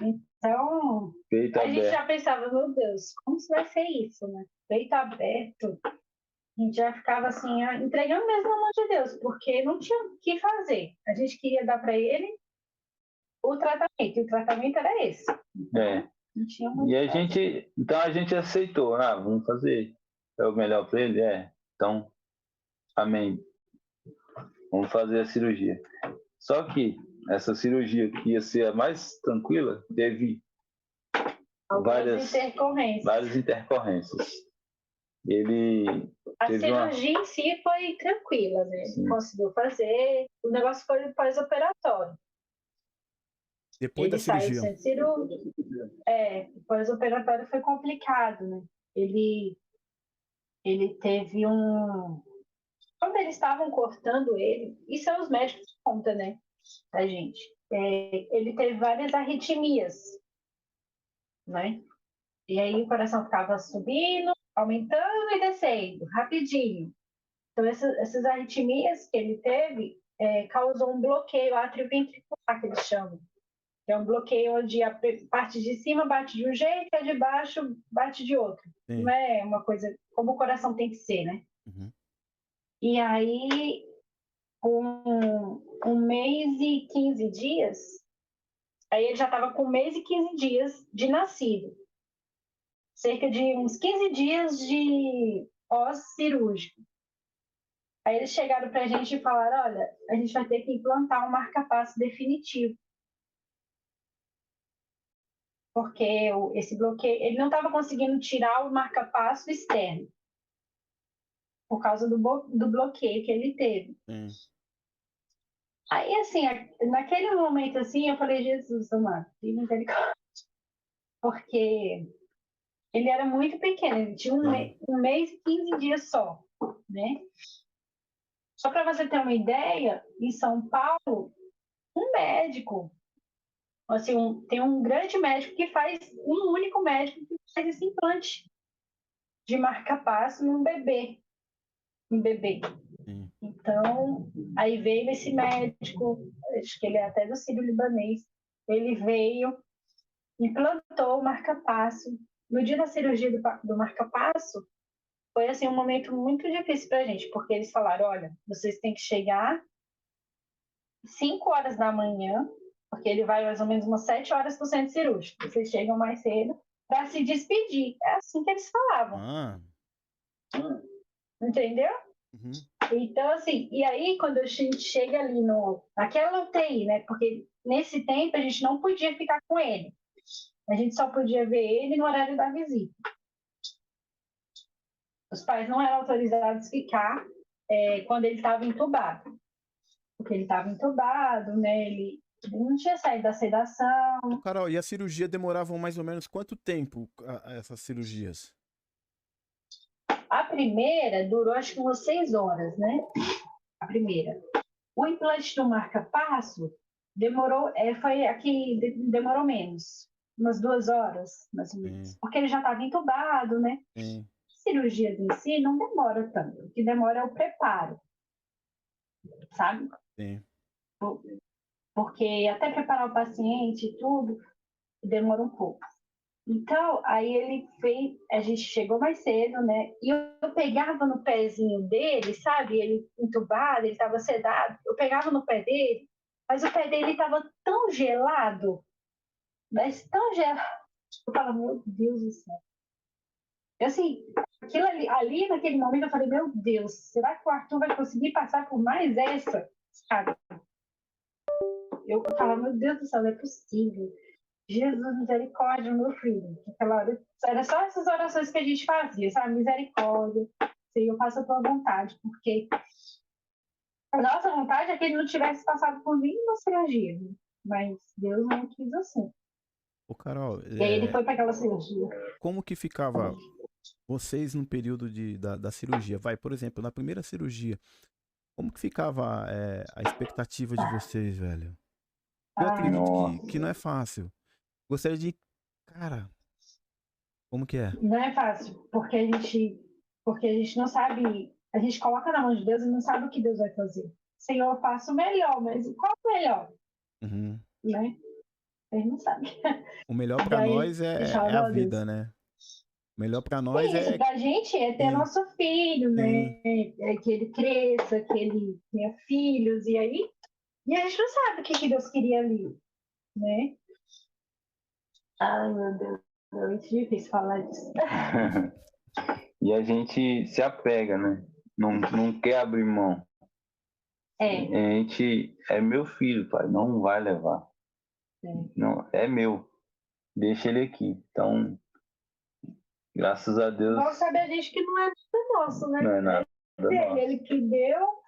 B: Então,
C: peito
B: a
C: aberto.
B: gente já pensava, meu Deus, como isso vai ser isso, né? Peito aberto. A gente já ficava assim, entregando mesmo na mão de Deus, porque não tinha o que fazer. A gente queria dar para ele o tratamento, e o tratamento era esse. Não tinha muito.
C: E então a gente aceitou, vamos fazer. É o melhor para ele? Então, amém. Vamos fazer a cirurgia. Só que essa cirurgia que ia ser a mais tranquila, teve várias intercorrências.
B: A cirurgia em si foi tranquila, né? Sim. Conseguiu fazer. O negócio foi pós-operatório.
A: Depois da cirurgia.
B: Saiu sem cirúrgico. Pós-operatório foi complicado, né? Ele teve quando eles estavam cortando ele, isso é os médicos que contam, né? Da gente. Ele teve várias arritmias, né? E aí o coração ficava subindo, aumentando e descendo, rapidinho. Então, essas arritmias que ele teve causou um bloqueio atrioventricular, que eles chamam. Que é um bloqueio onde a parte de cima bate de um jeito e a de baixo bate de outro. Sim. Não é uma coisa como o coração tem que ser, né?
A: Uhum.
B: E aí, com 1 mês e 15 dias, aí ele já estava com 1 mês e 15 dias de nascido. Cerca de uns 15 dias de pós-cirúrgico. Aí eles chegaram para a gente e falaram, olha, a gente vai ter que implantar um marca-passo definitivo. Porque esse bloqueio, ele não estava conseguindo tirar o marca-passo externo. Por causa do bloqueio que ele teve. Aí, assim, naquele momento, assim, eu falei, Jesus amado, que misericórdia. Porque ele era muito pequeno, ele tinha 1 mês e 15 dias só, né? Só para você ter uma ideia, em São Paulo, um médico Assim, tem um grande médico que faz, um único médico que faz esse implante de marca-passo num bebê.
A: Sim.
B: Então, aí veio esse médico, acho que ele é até do Sírio-Libanês, ele veio, implantou o marca-passo. No dia da cirurgia do marca-passo, foi assim um momento muito difícil para a gente, porque eles falaram, olha, vocês têm que chegar 5 horas da manhã, porque ele vai mais ou menos umas 7 horas para o centro cirúrgico. Vocês chegam mais cedo para se despedir. É assim que eles falavam.
A: Ah.
B: Entendeu?
A: Uhum.
B: Então, assim, e aí quando a gente chega ali naquela UTI, né? Porque nesse tempo a gente não podia ficar com ele. A gente só podia ver ele no horário da visita. Os pais não eram autorizados a ficar quando ele estava entubado. Porque ele estava entubado, né? Ele não tinha saído da sedação.
A: Carol, e a cirurgia demorava mais ou menos quanto tempo, essas cirurgias?
B: A primeira durou acho que umas 6 horas, né? A primeira. O implante do marca-passo demorou, foi aqui, demorou menos. Umas 2 horas, mais ou menos.
A: Sim.
B: Porque ele já estava entubado, né?
A: Sim.
B: Cirurgias em si não demora tanto. O que demora é o preparo, sabe?
A: Sim.
B: Porque até preparar o paciente e tudo, demora um pouco. Então, aí ele fez, a gente chegou mais cedo, né? E eu pegava no pezinho dele, sabe? Ele entubado, ele estava sedado. Eu pegava no pé dele, mas o pé dele estava tão gelado, mas tão gelado. Eu falava, meu Deus do céu. Eu, assim, aquilo ali, naquele momento, eu falei, meu Deus, será que o Arthur vai conseguir passar por mais essa? Sabe? Eu falava, meu Deus do céu, não é possível. Jesus, misericórdia, meu filho. Aquela hora, era só essas orações que a gente fazia, sabe? Misericórdia, Senhor, faça a tua vontade, porque a nossa vontade é que ele não tivesse passado por nenhuma cirurgia, né? Mas Deus não quis assim.
A: Ô, Carol,
B: E aí ele foi para aquela cirurgia.
A: como que ficava vocês no período da cirurgia? Vai, por exemplo, na primeira cirurgia, como que ficava a expectativa de vocês, velho? Eu
B: Ai,
A: acredito
C: Nossa.
A: que não é fácil. Gostaria de. Cara, como que é?
B: não é fácil, porque a gente não sabe, a gente coloca na mão de Deus e não sabe o que Deus vai fazer. Senhor, eu faço o melhor, mas qual o melhor?
A: Uhum.
B: Né? A gente não sabe.
A: O melhor pra
B: Daí,
A: nós
B: a gente
A: é
B: fala,
A: a
B: meu Deus.
A: vida, né? O melhor pra nós
B: Isso,
A: é.
B: pra gente é ter
A: Sim,
B: nosso filho,
A: sim.
B: né? É que ele cresça, que ele tenha filhos, e aí. E a gente não sabe o que Deus queria ali, né? Ai, meu Deus, é muito difícil falar disso.
C: E a gente se apega, né? Não quer abrir mão.
B: É,
C: A gente é meu filho, pai, não vai levar.
B: é.
C: Não, é meu. Deixa ele aqui. Então, graças a Deus,
B: Bom saber a gente que não é nada nosso, né?
C: não é nada nosso.
B: Ele que deu,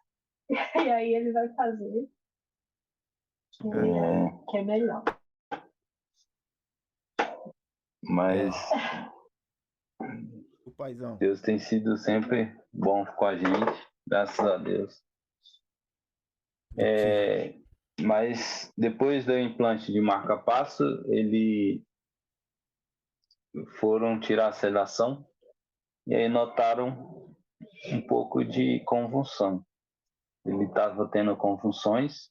B: e aí ele vai fazer que é melhor.
C: Mas
A: O paizão.
C: Deus tem sido sempre bom com a gente, graças a Deus. Mas depois do implante de marca-passo, ele foram tirar a sedação e aí notaram um pouco de convulsão. Ele estava tendo convulsões,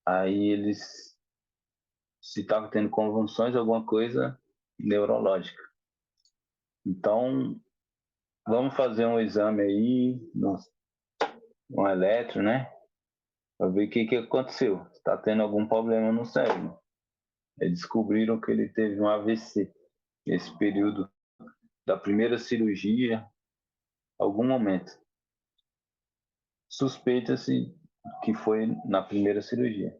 C: aí eles, se estava tendo convulsões, alguma coisa neurológica. Então, vamos fazer um exame aí, um eletro, né? Para ver o que aconteceu. Está tendo algum problema no cérebro. Eles descobriram que ele teve um AVC nesse período da primeira cirurgia, algum momento. Suspeita-se que foi na primeira cirurgia.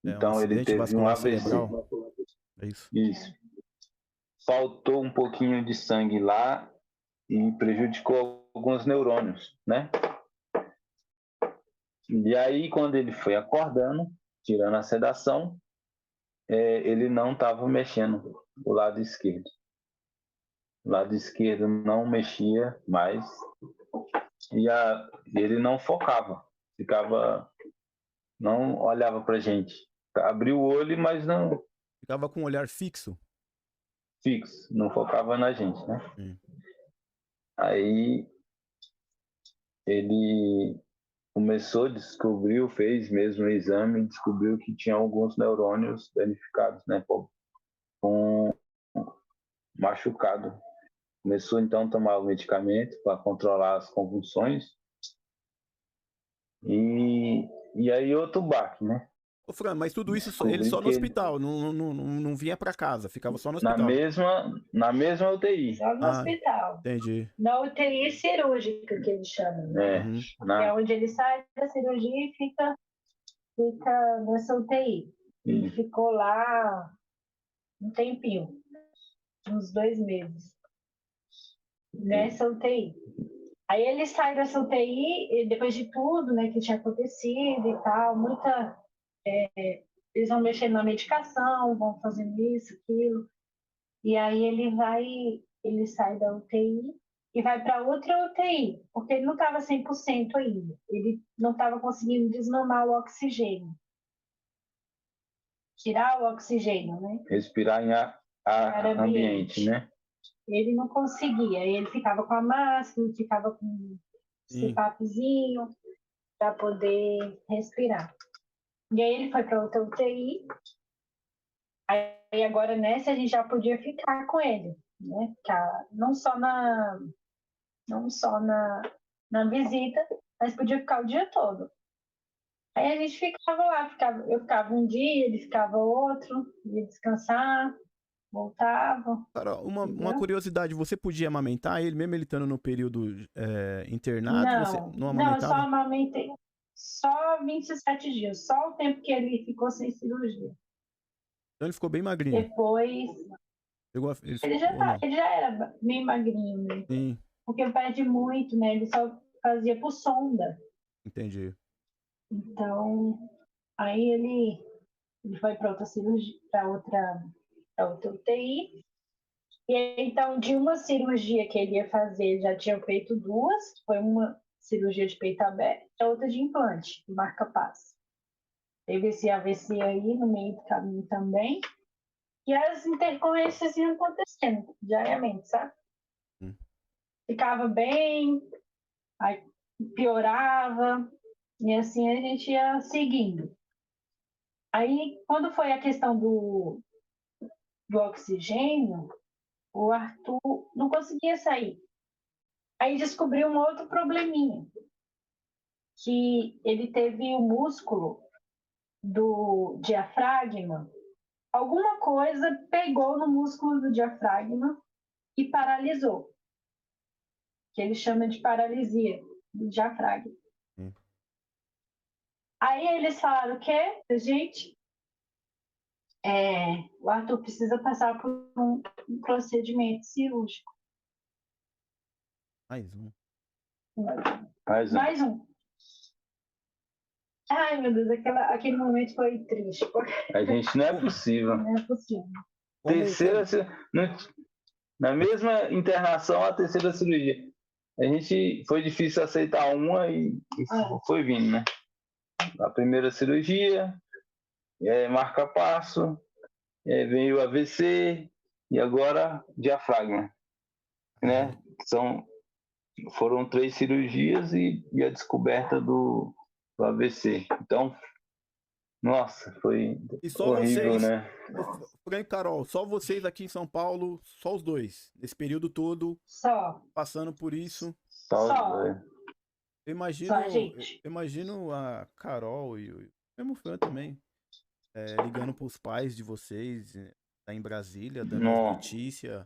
A: É um
C: Então ele
A: acidente
C: teve um
A: vascular
C: AVC.
A: cerebral. É isso.
C: Isso. Faltou um pouquinho de sangue lá e prejudicou alguns neurônios, né? E aí, quando ele foi acordando, tirando a sedação, ele não estava mexendo o lado esquerdo. O lado esquerdo não mexia mais e ele não focava, não olhava para a gente. abriu o olho, mas não
A: Ficava com um olhar fixo.
C: fixo, não focava na gente, né?
A: Hum.
C: Aí ele começou, descobriu, fez mesmo o exame, descobriu que tinha alguns neurônios danificados, né? Com machucado. Começou então a tomar o medicamento para controlar as convulsões. E aí outro baque, né?
A: Ô, Fran, mas tudo isso ele
C: Descobri
A: só no
C: que
A: hospital, não vinha pra casa, ficava só no
C: na
A: hospital.
C: mesma UTI.
B: Só no hospital.
A: Entendi.
B: Na UTI cirúrgica, que eles chamam. Né?
A: Uhum.
B: Que é onde ele sai da cirurgia e fica nessa UTI. Ele ficou lá um tempinho, uns 2 meses, nessa UTI. Aí ele sai dessa UTI, e depois de tudo, né, que tinha acontecido e tal, eles vão mexendo na medicação, vão fazendo isso, aquilo. E aí ele sai da UTI e vai para outra UTI, porque ele não estava 100% ainda. Ele não estava conseguindo desmamar o oxigênio. Tirar o oxigênio, né?
C: Respirar em ar ambiente, né?
B: Ele não conseguia. Ele ficava com a máscara, ficava com um CPAPzinho para poder respirar. E aí ele foi para outra UTI. Aí agora nessa a gente já podia ficar com ele, né? Não só na visita, mas podia ficar o dia todo. Aí a gente ficava lá, eu ficava um dia, ele ficava outro, ia descansar, voltava.
A: Cara, uma curiosidade, você podia amamentar ele, mesmo ele estando no período internado, você não
B: Não, eu
A: amamentava?
B: só amamentei só 27 dias, só o tempo que ele ficou sem cirurgia.
A: Então ele ficou bem magrinho.
B: Depois, ele já era bem magrinho, né?
A: Sim.
B: Porque perde muito, né? Ele só fazia por sonda.
A: Entendi.
B: Então, aí ele foi para outra cirurgia, para outra UTI. E então, de uma cirurgia que ele ia fazer, já tinha feito 2, foi uma cirurgia de peito aberto, a outra de implante, marca-passo. Teve esse AVC aí no meio do caminho também. E as intercorrências iam acontecendo diariamente, sabe? Ficava bem, aí piorava, e assim a gente ia seguindo. Aí, quando foi a questão do oxigênio, o Arthur não conseguia sair. Aí descobriu um outro probleminha, que ele teve o músculo do diafragma, alguma coisa pegou no músculo do diafragma e paralisou, que ele chama de paralisia do diafragma. Aí eles falaram o quê? Gente, o Arthur precisa passar por um procedimento cirúrgico. Mais um. Ai, meu Deus, aquele momento foi triste.
C: A gente não é possível.
B: Não é possível.
C: Na mesma internação, a terceira cirurgia. A gente foi difícil aceitar uma e foi vindo, né? A primeira cirurgia, marca-passo, veio o AVC e agora diafragma, né? Foram 3 cirurgias e a descoberta do AVC. Então, nossa, foi horrível,
A: vocês,
C: né?
A: Fran e Carol, só vocês aqui em São Paulo, só os dois, nesse período todo, passando por isso.
B: Só.
A: Eu imagino a Carol e o mesmo Fran também, ligando para os pais de vocês, tá em Brasília, dando as notícias.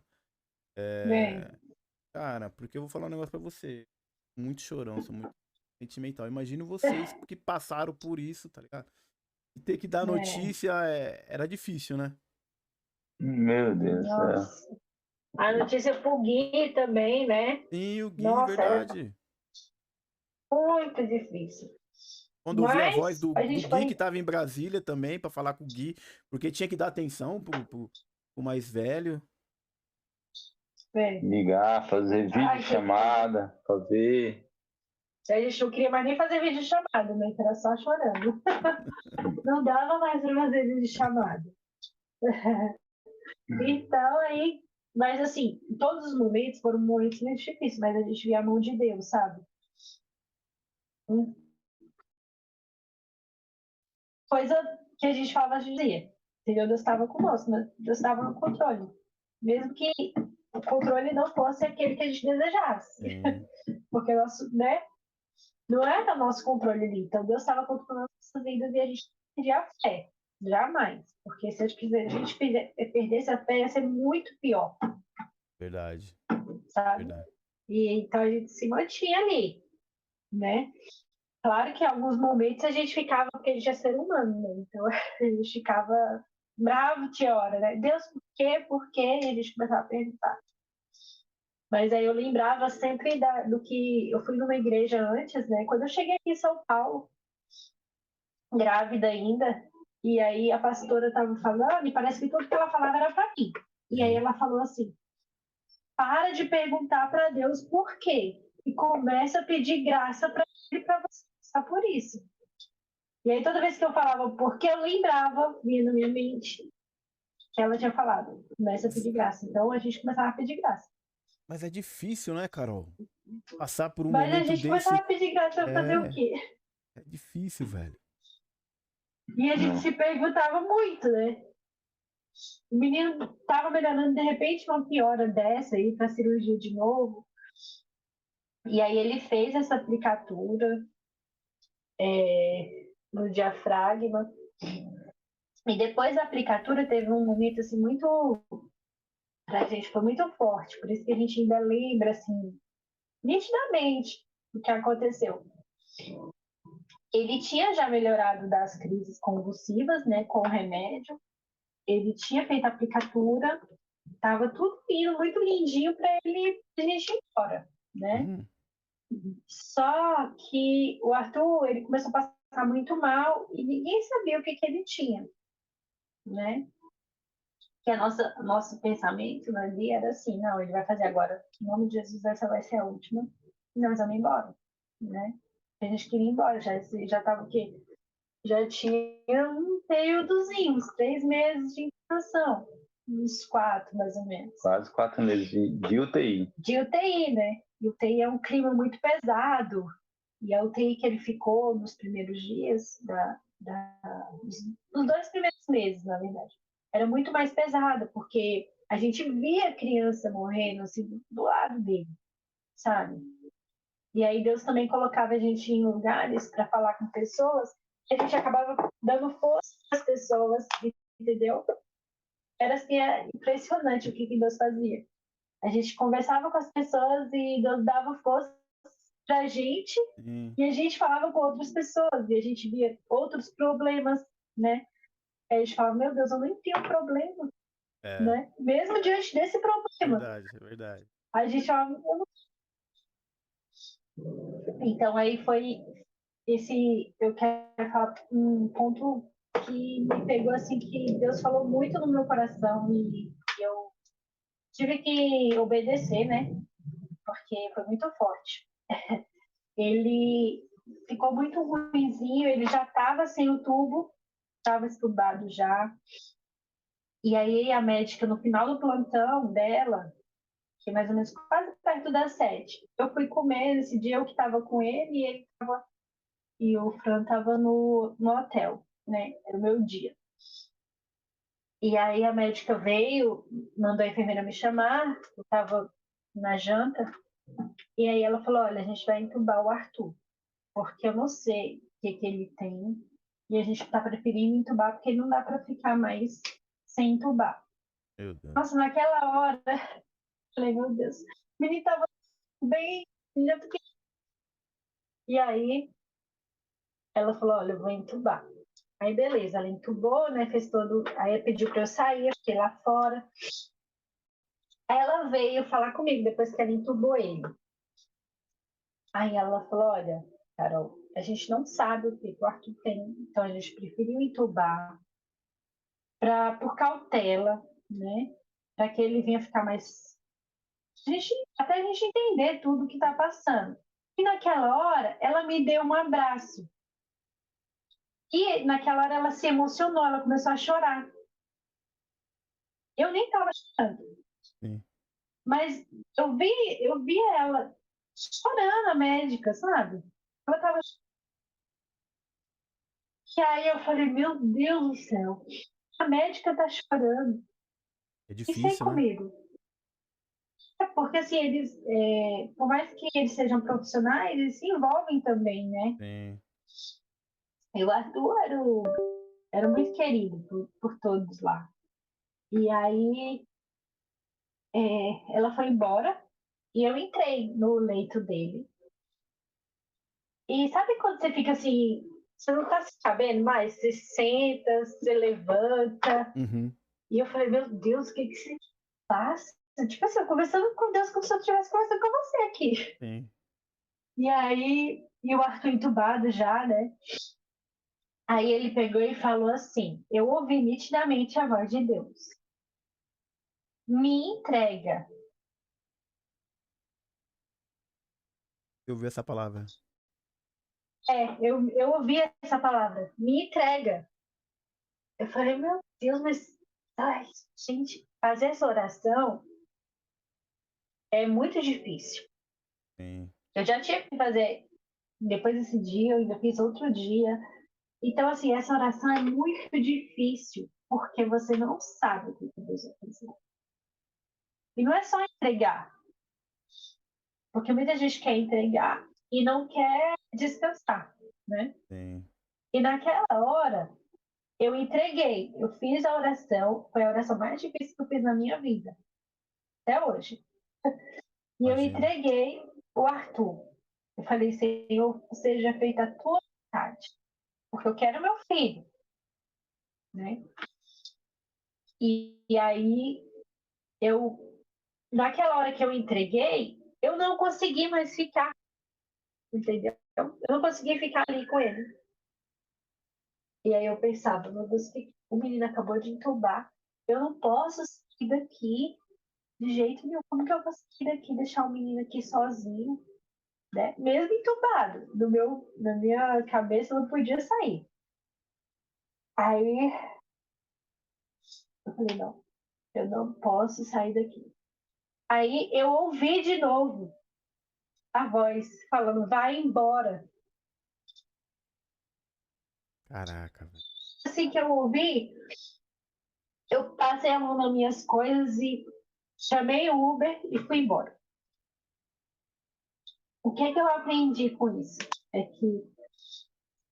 A: Cara, porque eu vou falar um negócio pra você. Muito chorão, sou muito sentimental. Imagino vocês que passaram por isso, tá ligado? E ter que dar notícia era difícil, né?
C: Meu Deus do céu.
B: A notícia pro Gui também, né?
A: Sim, o Gui, verdade.
B: Muito difícil.
A: Quando ouvi a voz do Gui, que tava em Brasília também, pra falar com o Gui, porque tinha que dar atenção pro mais velho.
C: Ligar, fazer videochamada, fazer.
B: A gente não queria mais nem fazer vídeo chamada, né? Que era só chorando. Não dava mais para fazer vídeo chamada. Então, aí... Mas, assim, todos os momentos foram momentos muito difíceis, mas a gente via a mão de Deus, sabe? Coisa que a gente falava de dia. Entendeu? Deus estava conosco, né? Deus estava no controle. Mesmo que o controle não fosse aquele que a gente desejasse. Porque nosso, né? Não era nosso controle ali. Então Deus estava controlando nossas vidas e a gente não perdia a fé. Jamais. Porque se a gente perdesse a fé, ia ser muito pior.
A: Verdade.
B: Sabe?
A: Verdade.
B: E então a gente se mantinha ali, né? Claro que em alguns momentos a gente ficava, porque a gente é ser humano, né? Então a gente ficava bravo, tinha hora, né? Deus, por quê? Por quê? E a gente começava a perguntar. Mas aí eu lembrava sempre do que eu fui numa igreja antes, né? Quando eu cheguei aqui em São Paulo, grávida ainda, e aí a pastora estava falando, e parece que tudo que ela falava era para mim. E aí ela falou assim: para de perguntar para Deus por quê, e começa a pedir graça para Ele para você passar por isso. E aí toda vez que eu falava porque eu lembrava, vinha na minha mente que ela tinha falado, começa a pedir graça. Então a gente começava a pedir graça.
A: Mas é difícil, né, Carol? Passar por um
B: Mas a
A: momento
B: gente começava
A: desse
B: a pedir graça para fazer o quê?
A: é difícil, velho.
B: E a gente se perguntava muito, né? O menino estava melhorando, de repente uma piora dessa aí para cirurgia de novo. E aí ele fez essa aplicatura no diafragma. E depois da aplicatura teve um momento assim muito, pra gente foi muito forte, por isso que a gente ainda lembra assim nitidamente o que aconteceu. Ele tinha já melhorado das crises convulsivas, né, com o remédio. Ele tinha feito a aplicatura, tava tudo indo muito lindinho para ele a gente ir embora, né? Só que o Arthur, ele começou a passar muito mal e ninguém sabia o que ele tinha, né? Que nosso pensamento ali era assim: não, ele vai fazer agora, em nome de Jesus, essa vai ser a última, e nós vamos embora, né? A gente queria ir embora, já tava o quê? Já tinha um períodozinho, uns 3 meses de internação, uns 4 mais ou menos.
C: Quase 4 meses de UTI.
B: De UTI, né? E UTI é um clima muito pesado, e a UTI que ele ficou nos primeiros dias, nos 2 primeiros meses, na verdade, era muito mais pesada, porque a gente via a criança morrendo assim, do lado dele, sabe? E aí Deus também colocava a gente em lugares para falar com pessoas, e a gente acabava dando força às pessoas, entendeu? Era assim, impressionante o que Deus fazia. A gente conversava com as pessoas e Deus dava força pra gente, e a gente falava com outras pessoas, e a gente via outros problemas, né? Aí a gente falava: meu Deus, eu nem tenho problema, né? Mesmo diante desse problema.
A: Verdade, é verdade.
B: A gente falava: eu não... Então aí foi eu quero falar um ponto que me pegou assim, que Deus falou muito no meu coração e eu tive que obedecer, né? Porque foi muito forte. Ele ficou muito ruimzinho, ele já estava sem o tubo, estava estubado já. E aí a médica, no final do plantão dela, que é mais ou menos quase perto das 7, eu fui comer nesse dia, eu que estava com ele, e o Fran estava no hotel, né? Era o meu dia. E aí a médica veio, mandou a enfermeira me chamar, eu estava na janta, e aí ela falou: olha, a gente vai entubar o Arthur, porque eu não sei o que ele tem, e a gente está preferindo entubar porque não dá para ficar mais sem entubar.
A: Meu Deus.
B: Nossa, naquela hora, falei: meu Deus, o menino estava bem, melhor do que... E aí ela falou: olha, eu vou entubar. Aí beleza, ela entubou, né, fez todo... Aí pediu para eu sair, eu fiquei lá fora. Aí ela veio falar comigo depois que ela entubou ele. Aí ela falou: olha, Carol, a gente não sabe o que o Arthur tem, então a gente preferiu entubar por cautela, né? Para que ele venha ficar mais... até a gente entender tudo que está passando. E naquela hora, ela me deu um abraço. E naquela hora ela se emocionou, ela começou a chorar. Eu nem estava chorando.
A: Sim.
B: Mas eu vi ela chorando, a médica, sabe? Ela estava. E aí eu falei, meu Deus do céu, a médica tá chorando.
A: É
B: Isso aí
A: difícil, né?
B: comigo. É porque assim, eles, por mais que eles sejam profissionais, eles se envolvem também, né?
A: Sim.
B: E o Arthur era muito querido por todos lá. E aí ela foi embora e eu entrei no leito dele. E sabe quando você fica assim, você não tá se sabendo mais? Você senta, você levanta.
A: Uhum.
B: E eu falei, meu Deus, o que você faz? Tipo assim, eu conversando com Deus como se eu estivesse conversando com você aqui.
A: Sim.
B: E aí, e o Arthur entubado já, né? Aí ele pegou e falou assim: eu ouvi nitidamente a voz de Deus. Me entrega.
A: Eu vi essa palavra.
B: Eu ouvi essa palavra. Me entrega. Eu falei, meu Deus, mas. Ai, gente, fazer essa oração é muito difícil.
A: Sim.
B: Eu já tinha que fazer depois desse dia, eu ainda fiz outro dia. Então, assim, essa oração é muito difícil, porque você não sabe o que Deus vai fazer. E não é só entregar, porque muita gente quer entregar e não quer descansar, né?
A: Sim.
B: E naquela hora, eu entreguei, eu fiz a oração, foi a oração mais difícil que eu fiz na minha vida, até hoje. E eu
A: Imagino.
B: entreguei o Arthur. Eu falei, Senhor, seja feita a tua vontade, porque eu quero meu filho, né? E aí, eu, naquela hora que eu entreguei, eu não consegui mais ficar, entendeu? Eu não consegui ficar ali com ele. E aí eu pensava, meu Deus, que o menino acabou de entubar. Eu não posso sair daqui de jeito nenhum. Como que eu vou sair daqui e deixar o menino aqui sozinho, né? Mesmo entubado. Na minha cabeça eu não podia sair. Aí eu falei, não, eu não posso sair daqui. Aí eu ouvi de novo a voz falando, vai embora.
A: Caraca, velho.
B: Assim que eu ouvi, eu passei a mão nas minhas coisas e chamei o Uber e fui embora. O que eu aprendi com isso? É que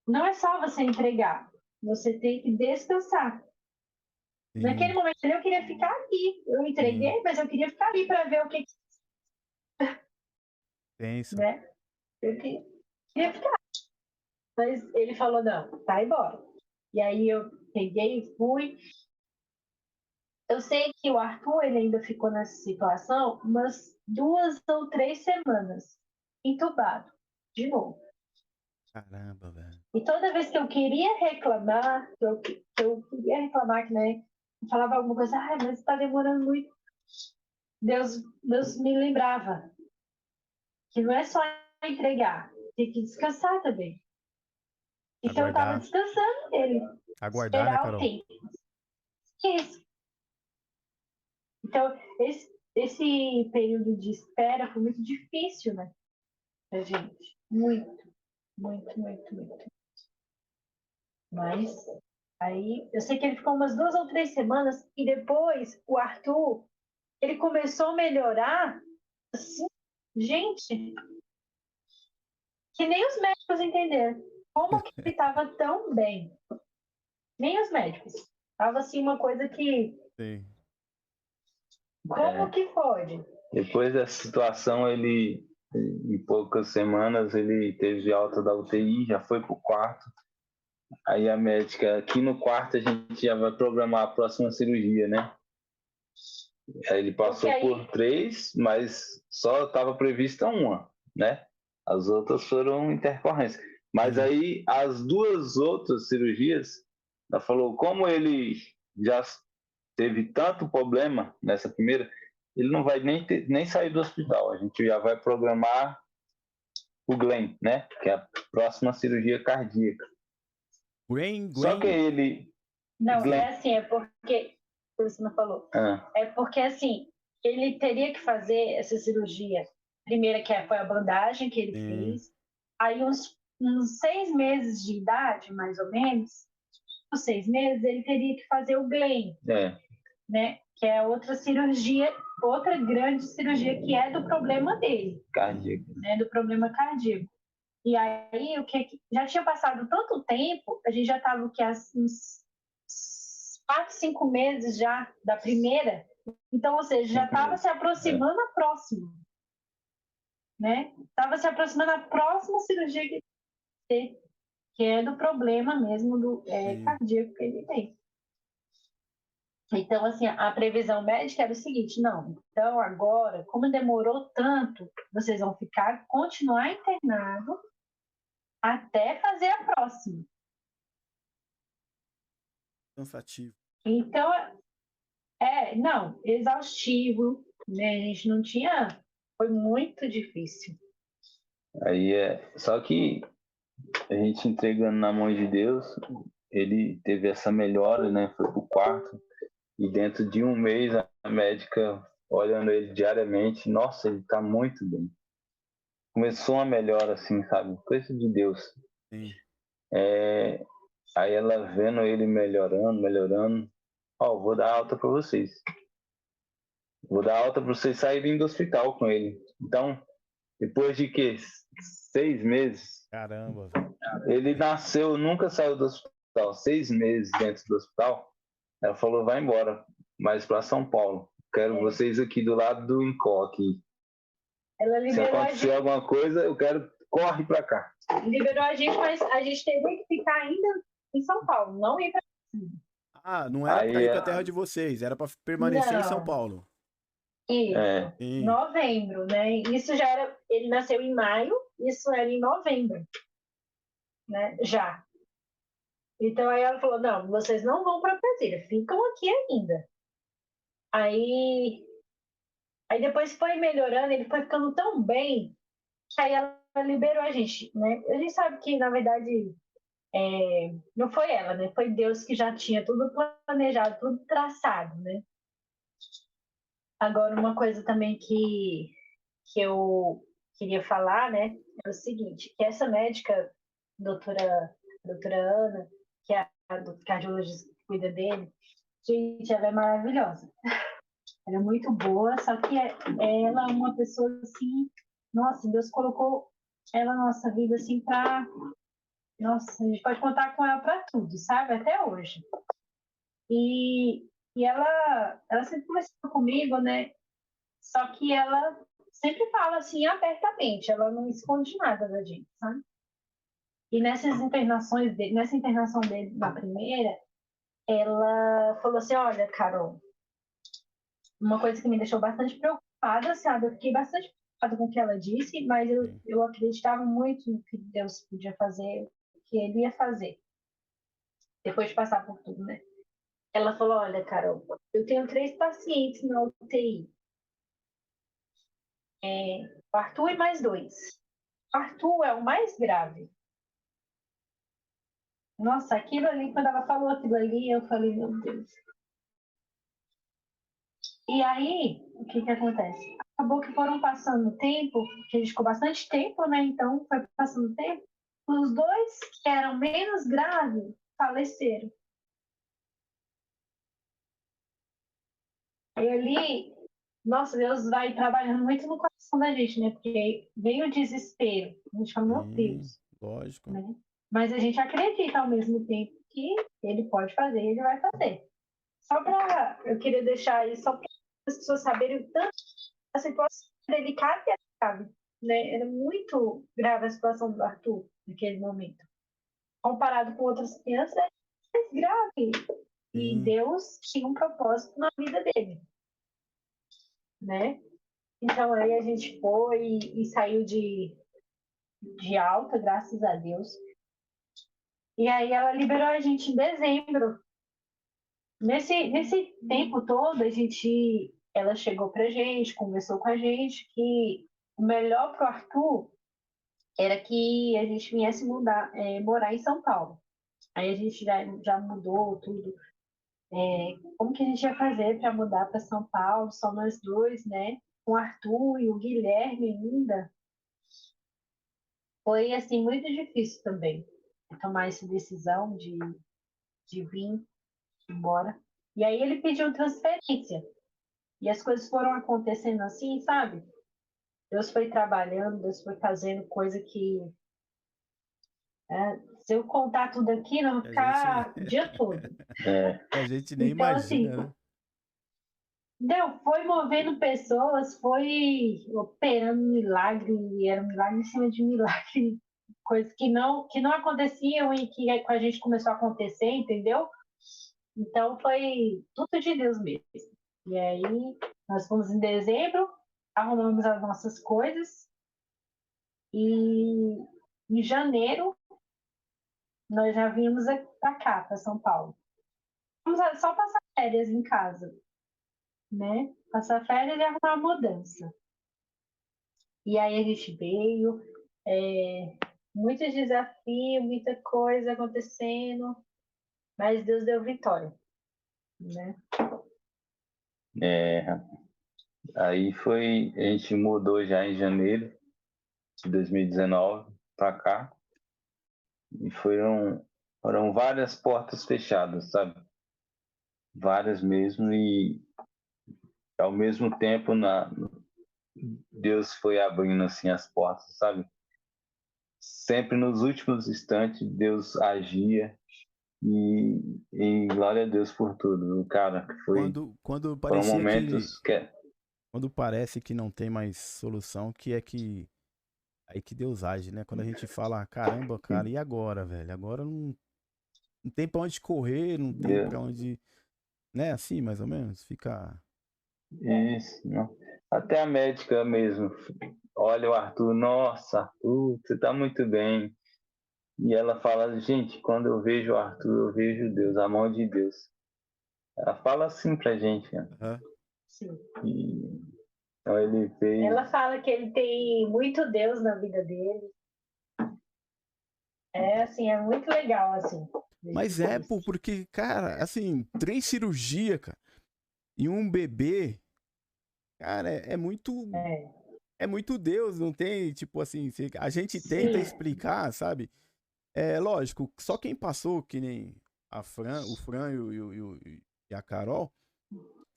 B: não é só você entregar, você tem que descansar. Naquele
A: Sim.
B: momento eu queria ficar ali. Eu
A: Sim.
B: entreguei, mas eu queria ficar ali para ver o que,
A: Pensa.
B: né? Eu queria ficar. Mas ele falou, não, vai embora. E aí eu peguei e fui. Eu sei que o Arthur ele ainda ficou nessa situação umas 2 ou 3 semanas, entubado, de novo.
A: Caramba, velho.
B: E toda vez que eu queria reclamar, que né, eu falava alguma coisa, mas está demorando muito. Deus me lembrava que não é só entregar, tem que descansar também. Então eu estava
A: Aguardar.
B: descansando dele,
A: Aguardar, né,
B: esperar o
A: Carol?
B: tempo. Isso. Então, esse período de espera foi muito difícil, né, pra gente. Muito, muito, muito, muito. Mas aí eu sei que ele ficou umas 2 ou 3 semanas e depois o Arthur ele começou a melhorar assim, gente, que nem os médicos entenderam. Como que ele estava tão bem? Nem os médicos. Tava assim uma coisa que.
A: Sim.
B: Como que pode?
C: Depois dessa situação, ele, em poucas semanas, ele teve alta da UTI, já foi pro quarto. Aí a médica, aqui no quarto a gente já vai programar a próxima cirurgia, né? Aí ele passou por 3, mas só estava prevista uma, né? As outras foram intercorrências. Mas aí as 2 outras cirurgias, ela falou, como ele já teve tanto problema nessa primeira, ele não vai nem sair do hospital. A gente já vai programar o Glenn, né? Que é a próxima cirurgia cardíaca. Só que ele...
B: Não,
C: Glenn.
B: é assim, é porque... Você não falou. É porque, assim, ele teria que fazer essa cirurgia. Primeira foi a bandagem que ele fez. Aí, uns 6 meses de idade, mais ou menos, os 6 meses, ele teria que fazer o Glenn. Né? Que é outra cirurgia, outra grande cirurgia que é do problema dele.
C: Cardíaco.
B: Né? Do problema cardíaco. E aí, já tinha passado tanto tempo, a gente já estava uns 4, 5 meses já da primeira. Então, ou seja, já estava se aproximando a próxima. Né? Estava se aproximando a próxima cirurgia que é do problema mesmo do cardíaco que ele tem. Então, assim, a previsão médica era o seguinte, não, então agora, como demorou tanto, vocês vão continuar internado até fazer a próxima.
A: Cansativo.
B: Então, não, exaustivo, né? A gente não tinha, foi muito difícil.
C: Aí só que a gente entregando na mão de Deus, ele teve essa melhora, né? Foi pro quarto. E dentro de um mês, a médica, olhando ele diariamente, nossa, ele tá muito bem. Começou uma melhora, assim, sabe? Coisa de Deus.
A: Sim.
C: Aí ela vendo ele melhorando. Vou dar alta para vocês. Vou dar alta para vocês saírem do hospital com ele. Então, depois de 6 meses?
A: Caramba, velho.
C: Ele nasceu, nunca saiu do hospital. 6 meses dentro do hospital. Ela falou, vai embora, mais para São Paulo. Quero vocês aqui do lado do INCO aqui. Se acontecer alguma coisa, eu quero, corre para cá.
B: Liberou a gente, mas a gente teve que ficar ainda em São Paulo, não ir para
A: não era para ir para a terra de vocês, era para permanecer em São Paulo.
B: Isso, novembro, né? Isso já era, ele nasceu em maio, isso era em novembro, né? Já. Então aí ela falou, não, vocês não vão para Brasília, ficam aqui ainda. Aí depois foi melhorando, ele foi ficando tão bem, que aí ela liberou a gente, né? A gente sabe que, na verdade, não foi ela, né? Foi Deus que já tinha tudo planejado, tudo traçado, né? Agora, uma coisa também que eu queria falar, né? É o seguinte, que essa médica, doutora Ana, que é a cardiologista que cuida dele, gente, ela é maravilhosa. Ela é muito boa, só que ela é uma pessoa assim, nossa, Deus colocou ela na nossa vida assim para, nossa, a gente pode contar com ela para tudo, sabe? Até hoje. E ela sempre conversou comigo, né? Só que ela sempre fala assim abertamente, ela não esconde nada da gente, sabe? E nessa internação dele na primeira, ela falou assim, olha, Carol, uma coisa que me deixou bastante preocupada, sabe? Eu fiquei bastante preocupada com o que ela disse, mas eu acreditava muito no que Deus podia fazer, o que ele ia fazer, depois de passar por tudo, né? Ela falou, olha, Carol, eu tenho 3 pacientes na UTI. O Arthur e mais 2. O Arthur é o mais grave. Nossa, aquilo ali, quando ela falou aquilo ali, eu falei, meu Deus. E aí, o que acontece? Acabou que foram passando o tempo, que a gente ficou bastante tempo, né? Então, foi passando o tempo. Os 2 que eram menos graves faleceram. E ali, nossa, Deus vai trabalhando muito no coração da gente, né? Porque vem o desespero. A gente fala, meu Deus.
A: Lógico.
B: Né? Mas a gente acredita ao mesmo tempo que ele pode fazer, ele vai fazer. Eu queria deixar aí, só para as pessoas saberem o tanto a situação delicada e grave, né? Era muito grave a situação do Arthur naquele momento. Comparado com outras crianças, é mais grave. E Deus tinha um propósito na vida dele, né? Então aí a gente foi e saiu de alta, graças a Deus. E aí ela liberou a gente em dezembro. Nesse tempo todo, ela chegou pra gente, conversou com a gente que o melhor pro Arthur era que a gente viesse morar em São Paulo. Aí a gente já mudou tudo. Como que a gente ia fazer para mudar para São Paulo? Só nós dois, né? Com o Arthur e o Guilherme ainda. Foi, assim, muito difícil também tomar essa decisão de vir embora. E aí ele pediu transferência. E as coisas foram acontecendo assim, sabe? Deus foi trabalhando, Deus foi fazendo coisa que... se eu contar tudo aqui, não vou
A: A gente,
B: ficar o dia todo.
A: a gente nem
B: Então, assim,
A: imagina, né?
B: foi movendo pessoas, foi operando milagre, e era milagre em cima de milagre, coisas que não aconteciam e que com a gente começou a acontecer, entendeu? Então foi tudo de Deus mesmo. E aí nós fomos em dezembro, arrumamos as nossas coisas e em janeiro nós já vimos para cá, para São Paulo. Vamos só passar férias em casa, né? Passar férias e arrumar a mudança. E aí a gente veio, muitos desafios, muita coisa acontecendo, mas Deus deu vitória, né?
C: Aí foi, a gente mudou já em janeiro de 2019 para cá e foram várias portas fechadas, sabe? Várias mesmo e ao mesmo tempo Deus foi abrindo assim as portas, sabe? Sempre nos últimos instantes Deus agia e glória a Deus por tudo, cara.
A: Quando
C: Foram
A: parecia que
C: momentos que
A: quando parece que não tem mais solução, que é que aí que Deus age, né? Quando a gente fala, caramba, cara, e agora, velho? Agora não tem pra onde correr, não tem pra onde, né? Assim, mais ou menos, fica.
C: Isso, não. Até a médica mesmo. Olha o Arthur, nossa, Arthur, você tá muito bem. E ela fala, gente, quando eu vejo o Arthur, eu vejo Deus, a mão de Deus. Ela fala assim pra gente, né?
A: Aham.
B: Sim.
C: Então ele fez.
B: Ela fala que ele tem muito Deus na vida dele. Assim, é muito legal, assim.
A: Mas pô, porque, cara, assim, 3 cirurgias, cara, e um bebê, cara, é muito Deus, não tem, tipo assim, a gente tenta
B: Sim.
A: explicar, sabe? É lógico, só quem passou, que nem o Fran e a Carol,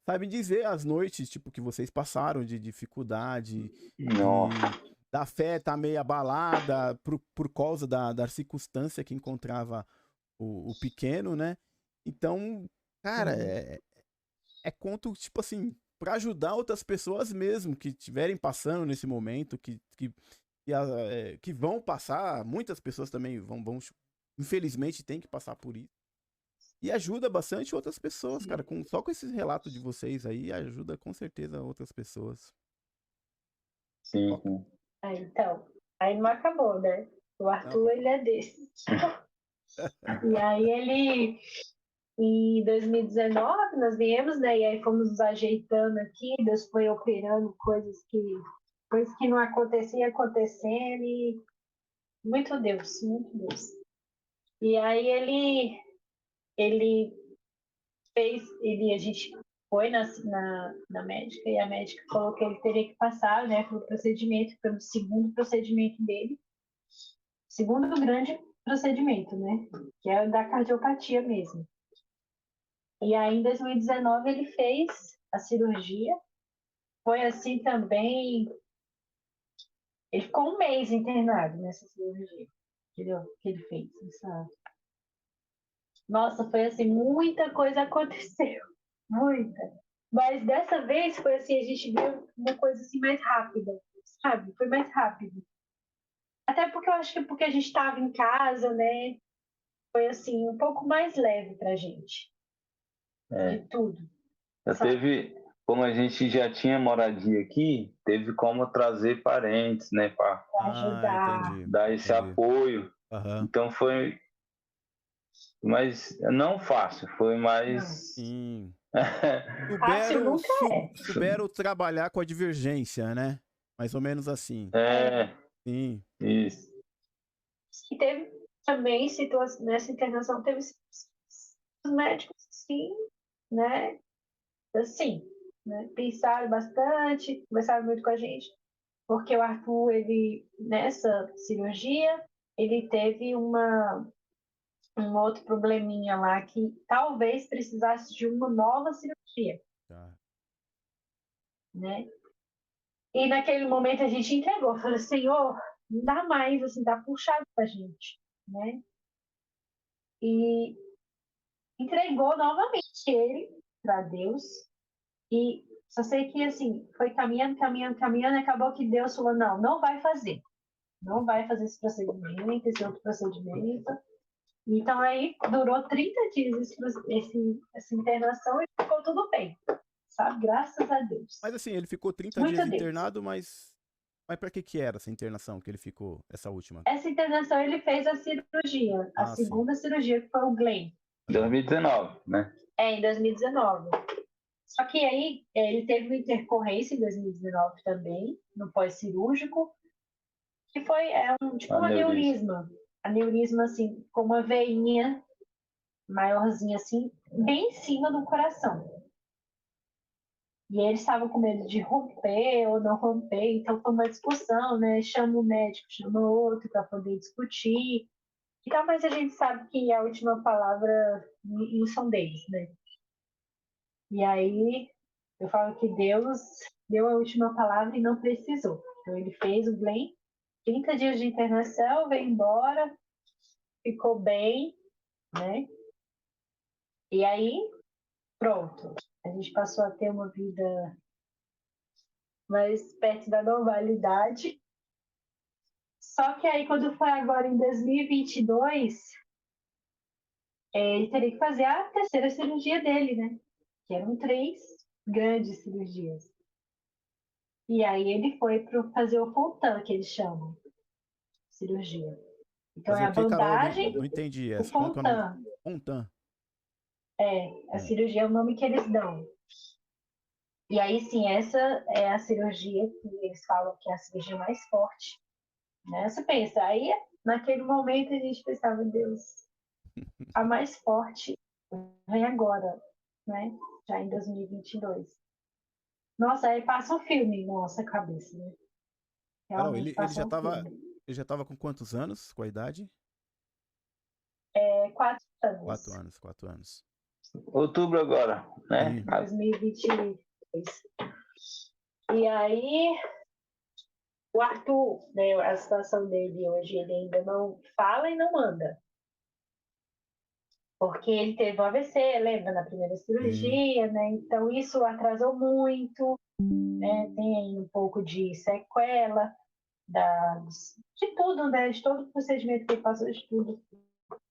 A: sabe dizer as noites, tipo, que vocês passaram de dificuldade,
C: Nossa.
A: da fé tá meio abalada por causa da circunstância que encontrava o pequeno, né? Então, cara, é conto, tipo assim, para ajudar outras pessoas mesmo que estiverem passando nesse momento, que vão passar, muitas pessoas também infelizmente, tem que passar por isso. E ajuda bastante outras pessoas, cara. Só com esses relatos de vocês aí, ajuda com certeza outras pessoas.
C: Sim, sim.
B: Então, aí não acabou, né? O
A: Não,
B: Arthur, ele é desse. E aí em 2019, nós viemos, né? E aí fomos nos ajeitando aqui, Deus foi operando coisas que não aconteciam, acontecendo, e muito Deus, muito Deus. E aí ele a gente foi na médica, e a médica falou que ele teria que passar, né, pelo segundo procedimento dele, segundo grande procedimento, né, que é o da cardiopatia mesmo. E aí em 2019 ele fez a cirurgia, foi assim também, ele ficou um mês internado nessa cirurgia, entendeu? Que ele fez, Nossa, foi assim, muita coisa aconteceu, muita. Mas dessa vez foi assim, a gente viu uma coisa assim mais rápida, sabe? Foi mais rápido. Até porque eu acho que porque a gente estava em casa, né? Foi assim, um pouco mais leve pra gente. De tudo.
C: Teve, como a gente já tinha moradia aqui, teve como trazer parentes, né? Para
B: ajudar.
A: Entendi.
C: Dar esse apoio.
A: Uhum.
C: Então foi. Mas não fácil, foi mais.
A: Sim.
B: Fácil nunca é.
A: Souberam trabalhar com a divergência, né? Mais ou menos assim.
C: É.
A: Sim.
C: Isso.
B: E teve também situações, nessa internação, teve os médicos, sim, né? Assim, né? Pensaram bastante, conversaram muito com a gente, porque o Arthur, ele, nessa cirurgia, ele teve um outro probleminha lá que talvez precisasse de uma nova cirurgia,
A: Tá.
B: né? E naquele momento a gente entregou, falou, Senhor, não dá mais, assim, tá puxado pra gente, né? E entregou novamente ele para Deus. E só sei que, assim, foi caminhando, caminhando, caminhando, e acabou que Deus falou, não, não vai fazer. Não vai fazer esse procedimento, esse outro procedimento. Então, aí, durou 30 dias essa internação e ficou tudo bem, sabe? Graças a Deus.
A: Mas assim, ele ficou 30
B: Muito
A: dias
B: Deus.
A: internado, mas para que era essa internação que ele ficou, essa última?
B: Essa internação ele fez a cirurgia, a
A: sim.
B: segunda cirurgia, que foi o Glenn.
C: 2019, né?
B: Em 2019. Só que aí ele teve uma intercorrência em 2019 também, no pós-cirúrgico, que foi tipo um aneurisma. Aneurisma, assim, com uma veinha maiorzinha, assim, bem em cima do coração. E eles estavam com medo de romper ou não romper, então foi uma discussão, né? Chama um médico, chama outro para poder discutir. Então, mas a gente sabe que a última palavra não são deles, né? E aí eu falo que Deus deu a última palavra e não precisou. Então ele fez o Glenn, 30 dias de internação, veio embora, ficou bem, né? E aí, pronto. A gente passou a ter uma vida mais perto da normalidade. Só que aí, quando foi agora em 2022, ele teria que fazer a terceira cirurgia dele, né? Que eram 3 grandes cirurgias. E aí ele foi para fazer o Fontan, que eles chamam, cirurgia. Então
A: Fazer
B: é
A: o
B: a
A: que, Carol?
B: bandagem,
A: Não entendi
B: o
A: essa. Como que é o nome?
B: Fontan.
A: Fontan.
B: A cirurgia é o nome que eles dão. E aí sim, essa é a cirurgia que eles falam que é a cirurgia mais forte. Né? Você pensa, aí naquele momento a gente pensava, Deus, a mais forte vem agora, né? Já em 2022. Nossa, aí passa um filme na nossa cabeça, né?
A: Carol,
B: Realmente
A: ele
B: passa
A: já
B: um
A: tava,
B: filme.
A: ele já tava com quantos anos? Com a idade?
B: 4 anos.
A: 4 anos, 4 anos.
C: Outubro agora, né?
A: Sim.
B: 2022. E aí, o Arthur, né, a situação dele hoje, ele ainda não fala e não anda. Porque ele teve um AVC, lembra, na primeira cirurgia, né? Então isso atrasou muito, né? Tem aí um pouco de sequela de tudo, né? De todo o procedimento que ele passou, de tudo.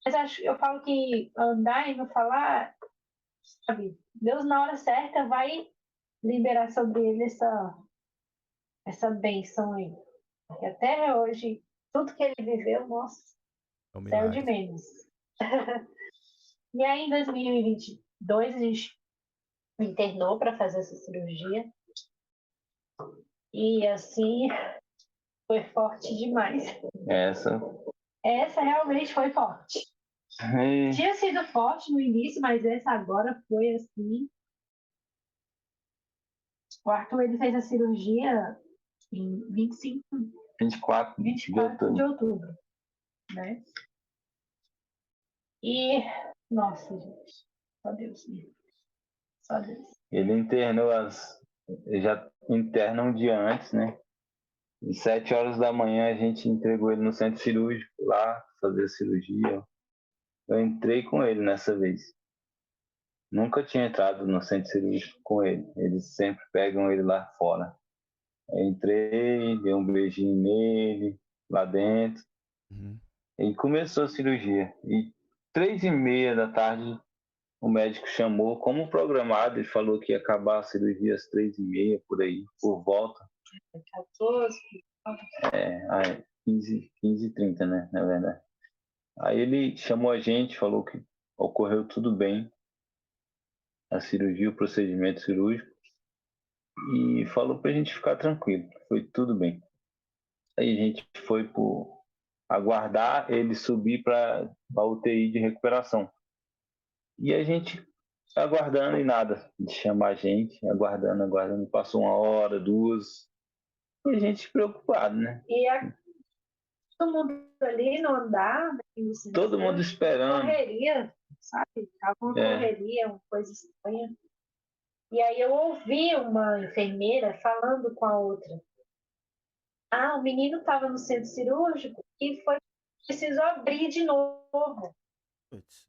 B: Mas eu falo que andar e não falar, sabe? Deus na hora certa vai liberar sobre ele essa bênção aí. Porque até hoje, tudo que ele viveu, nossa,
A: É um
B: céu de
A: milagre.
B: menos. E aí, em 2022, a gente me internou para fazer essa cirurgia. E assim, foi forte demais. Essa realmente foi forte. Tinha sido forte no início, mas essa agora foi assim. O Arthur ele fez a cirurgia em
C: 24
B: de outubro, né? E, nossa, gente, só Deus mesmo. Só Deus.
C: Ele internou já interna um dia antes, né? Às 7 horas da manhã a gente entregou ele no centro cirúrgico lá, fazer a cirurgia. Eu entrei com ele nessa vez. Nunca tinha entrado no centro cirúrgico com ele. Eles sempre pegam ele lá fora. Eu entrei, dei um beijinho nele, lá dentro. E começou a cirurgia. E 3h30 da tarde, o médico chamou, como programado, ele falou que ia acabar a cirurgia às 3h30, por aí, por volta.
B: 14.
C: 15h30, né, na verdade. Aí ele chamou a gente, falou que ocorreu tudo bem, a cirurgia, o procedimento cirúrgico, e falou pra gente ficar tranquilo, foi tudo bem. Aí a gente foi pro aguardar ele subir para a UTI de recuperação. E a gente aguardando e nada, de chamar a gente, aguardando, passou 1 hora, 2, e a gente preocupado, né?
B: E todo mundo ali no andar,
C: Todo mundo esperando.
B: Correria, sabe? Tava uma correria, uma coisa estranha. E aí eu ouvi uma enfermeira falando com a outra. Ah, o menino estava no centro cirúrgico e precisou abrir de novo.
A: Putz.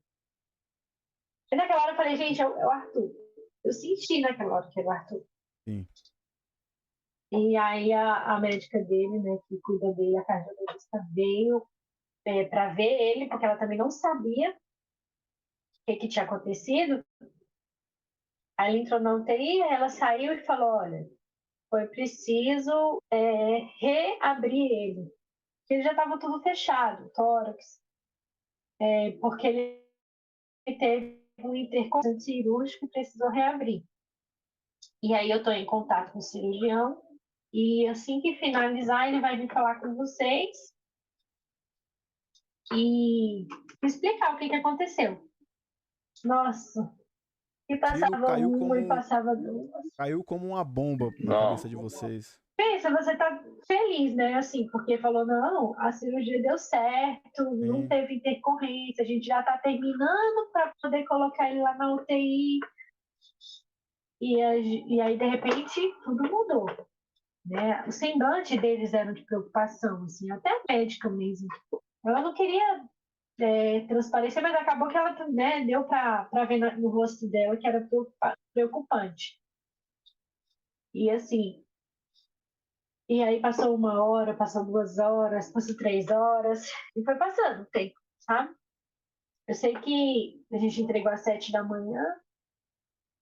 B: E naquela hora eu falei, gente, é o Arthur. Eu senti naquela hora que era o Arthur.
A: Sim.
B: E aí a médica dele, né, que cuida dele, a cardiologista, veio para ver ele, porque ela também não sabia o que tinha acontecido. Aí ela entrou na UTI, ela saiu e falou, olha, foi preciso reabrir ele. Porque ele já estava tudo fechado, tórax. Porque ele teve um intercorrente cirúrgico e precisou reabrir. E aí eu estou em contato com o cirurgião e assim que finalizar ele vai vir falar com vocês e explicar o que aconteceu. Nossa, e passava
A: caiu
B: uma e
A: como-
B: passava duas.
A: Caiu como uma bomba na
C: Não.
A: cabeça de vocês.
B: Pensa, você tá feliz, né? Assim, porque falou, não, a cirurgia deu certo, não teve intercorrência, a gente já tá terminando para poder colocar ele lá na UTI. E aí, de repente, tudo mudou. Né? O semblante deles era de preocupação, assim, até a médica mesmo. Ela não queria transparecer, mas acabou que ela, né, deu para ver no rosto dela que era preocupante. E assim, e aí passou 1 hora, passou 2 horas, passou 3 horas, e foi passando o tempo, sabe? Eu sei que a gente entregou às 7 da manhã,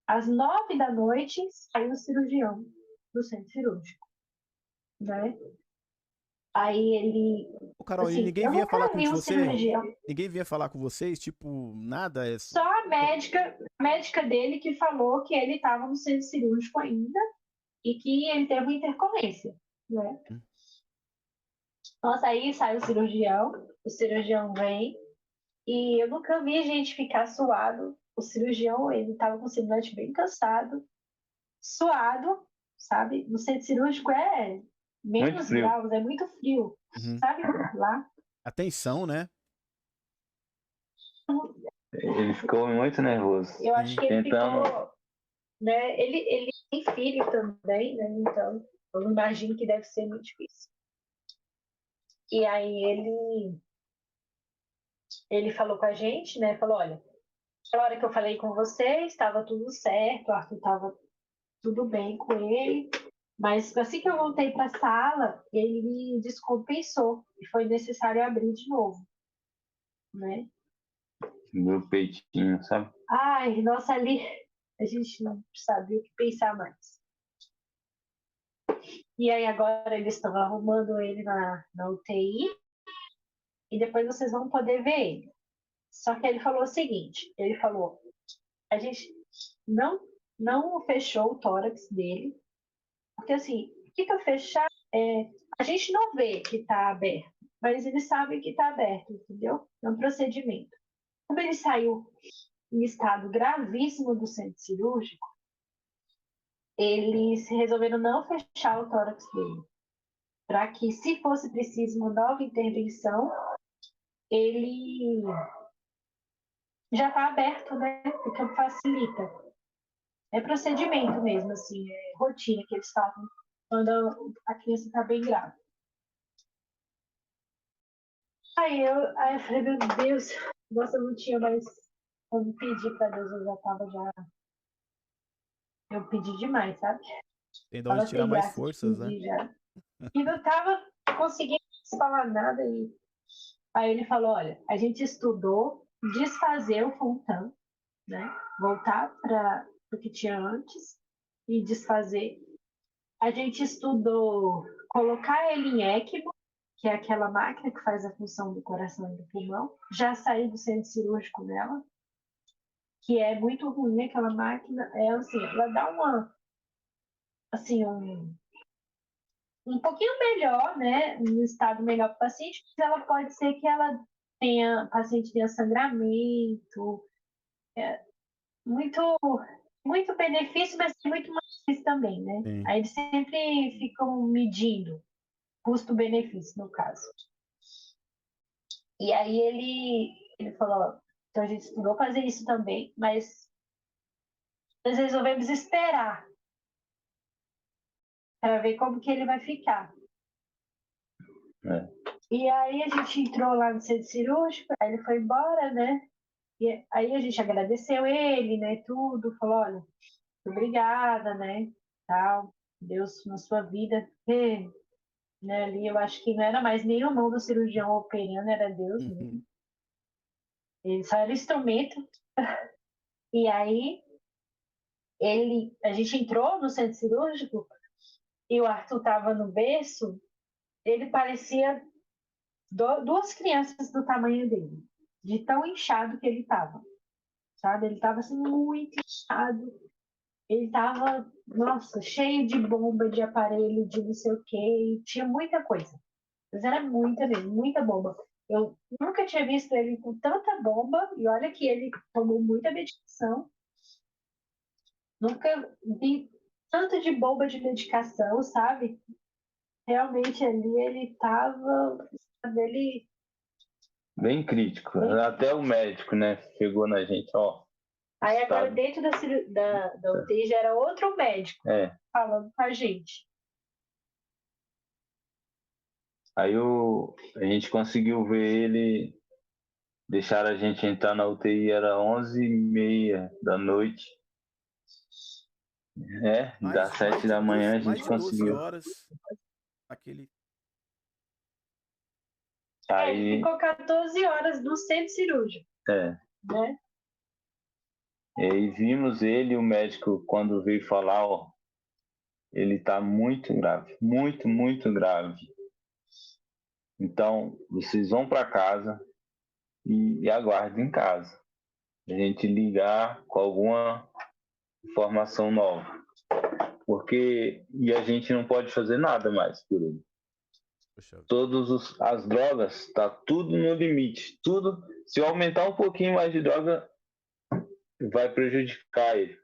B: às 9 da noite saiu o cirurgião do centro cirúrgico, né? Aí ele.
A: Ô, Carol, e
B: Assim,
A: ninguém
B: eu
A: vinha
B: nunca
A: falar com
B: vi um
A: você?
B: cirurgião.
A: Ninguém vinha falar com vocês? Tipo, nada?
B: Só a médica dele que falou que ele estava no centro cirúrgico ainda e que ele teve uma intercorrência, né? Nossa, aí sai o cirurgião vem e eu nunca vi gente ficar suado. O cirurgião, ele estava com o semblante bem cansado, suado, sabe? No centro cirúrgico é menos graus, é muito frio, sabe? Lá.
A: Atenção, né?
C: Ele ficou muito nervoso.
B: Eu acho que ele ficou, né? Ele tem filho também, né? Então, eu imagino que deve ser muito difícil. E aí ele falou com a gente, né? Falou, olha, na hora que eu falei com você, estava tudo certo, o Arthur estava tudo bem com ele, mas assim que eu voltei para a sala, ele me descompensou e foi necessário abrir de novo, né?
C: Meu peitinho, sabe?
B: Ai, nossa, ali a gente não sabia o que pensar mais. E aí agora eles estão arrumando ele na UTI e depois vocês vão poder ver ele. Só que ele falou o seguinte, ele falou, a gente não fechou o tórax dele, porque assim, fica fechado, a gente não vê que está aberto, mas eles sabem que está aberto, entendeu? É um procedimento. Como ele saiu em estado gravíssimo do centro cirúrgico, eles resolveram não fechar o tórax dele, para que, se fosse preciso uma nova intervenção, ele já está aberto, né? Porque facilita. É procedimento mesmo, assim, é rotina que eles fazem quando a criança está bem grávida. Aí eu falei, meu Deus, nossa, eu não tinha mais como pedir para Deus, eu já estava já. Eu pedi demais, sabe?
A: Tem de onde tirar mais
B: Graça
A: forças,
B: de
A: né?
B: pedir já. E não estava conseguindo falar nada. E aí ele falou, olha, a gente estudou desfazer o Fontan, né? Voltar para o que tinha antes e desfazer. A gente estudou colocar ele em ECMO, que é aquela máquina que faz a função do coração e do pulmão. Já saí do centro cirúrgico dela, que é muito ruim aquela máquina. Assim, ela dá uma, assim, um um pouquinho melhor, né? Um estado melhor para o paciente, mas ela pode ser que o paciente tenha sangramento, muito, muito benefício, mas tem muito malefício também, né?
A: Sim.
B: Aí eles sempre ficam medindo custo-benefício, no caso. E aí ele falou, então a gente estudou fazer isso também, mas nós resolvemos esperar para ver como que ele vai ficar.
C: É.
B: E aí a gente entrou lá no centro cirúrgico, aí ele foi embora, né? E aí a gente agradeceu ele, né? Tudo, falou, olha, obrigada, né? Tal, Deus na sua vida. E, né, ali eu acho que não era mais nem o mão do cirurgião operando, era Deus mesmo. Ele só era instrumento. E aí a gente entrou no centro cirúrgico e o Arthur estava no berço, ele parecia duas crianças do tamanho dele, de tão inchado que ele estava, sabe? Ele estava assim, muito inchado. Ele estava, nossa, cheio de bomba, de aparelho, de não sei o quê, tinha muita coisa. Mas era muita mesmo, muita bomba. Eu nunca tinha visto ele com tanta bomba, e olha que ele tomou muita medicação. Nunca vi tanto de bomba de medicação, sabe? Realmente ali ele estava, ele
C: Bem crítico. Até o médico, né? Chegou na gente, ó.
B: Aí agora dentro da UTI já era outro médico falando com a gente.
C: Aí a gente conseguiu ver ele, deixaram a gente entrar na UTI, era 11h30 da noite. Das 7 da manhã a gente conseguiu.
A: Mais de 12 horas aquele...
B: Ele ficou 14 horas no centro cirúrgico. Né?
C: E aí vimos ele, o médico, quando veio falar, ó, ele tá muito grave, muito, muito grave. Então, vocês vão para casa e aguardem em casa. A gente ligar com alguma informação nova. E a gente não pode fazer nada mais por ele. As drogas, tá tudo no limite. Tudo, se eu aumentar um pouquinho mais de droga, vai prejudicar ele.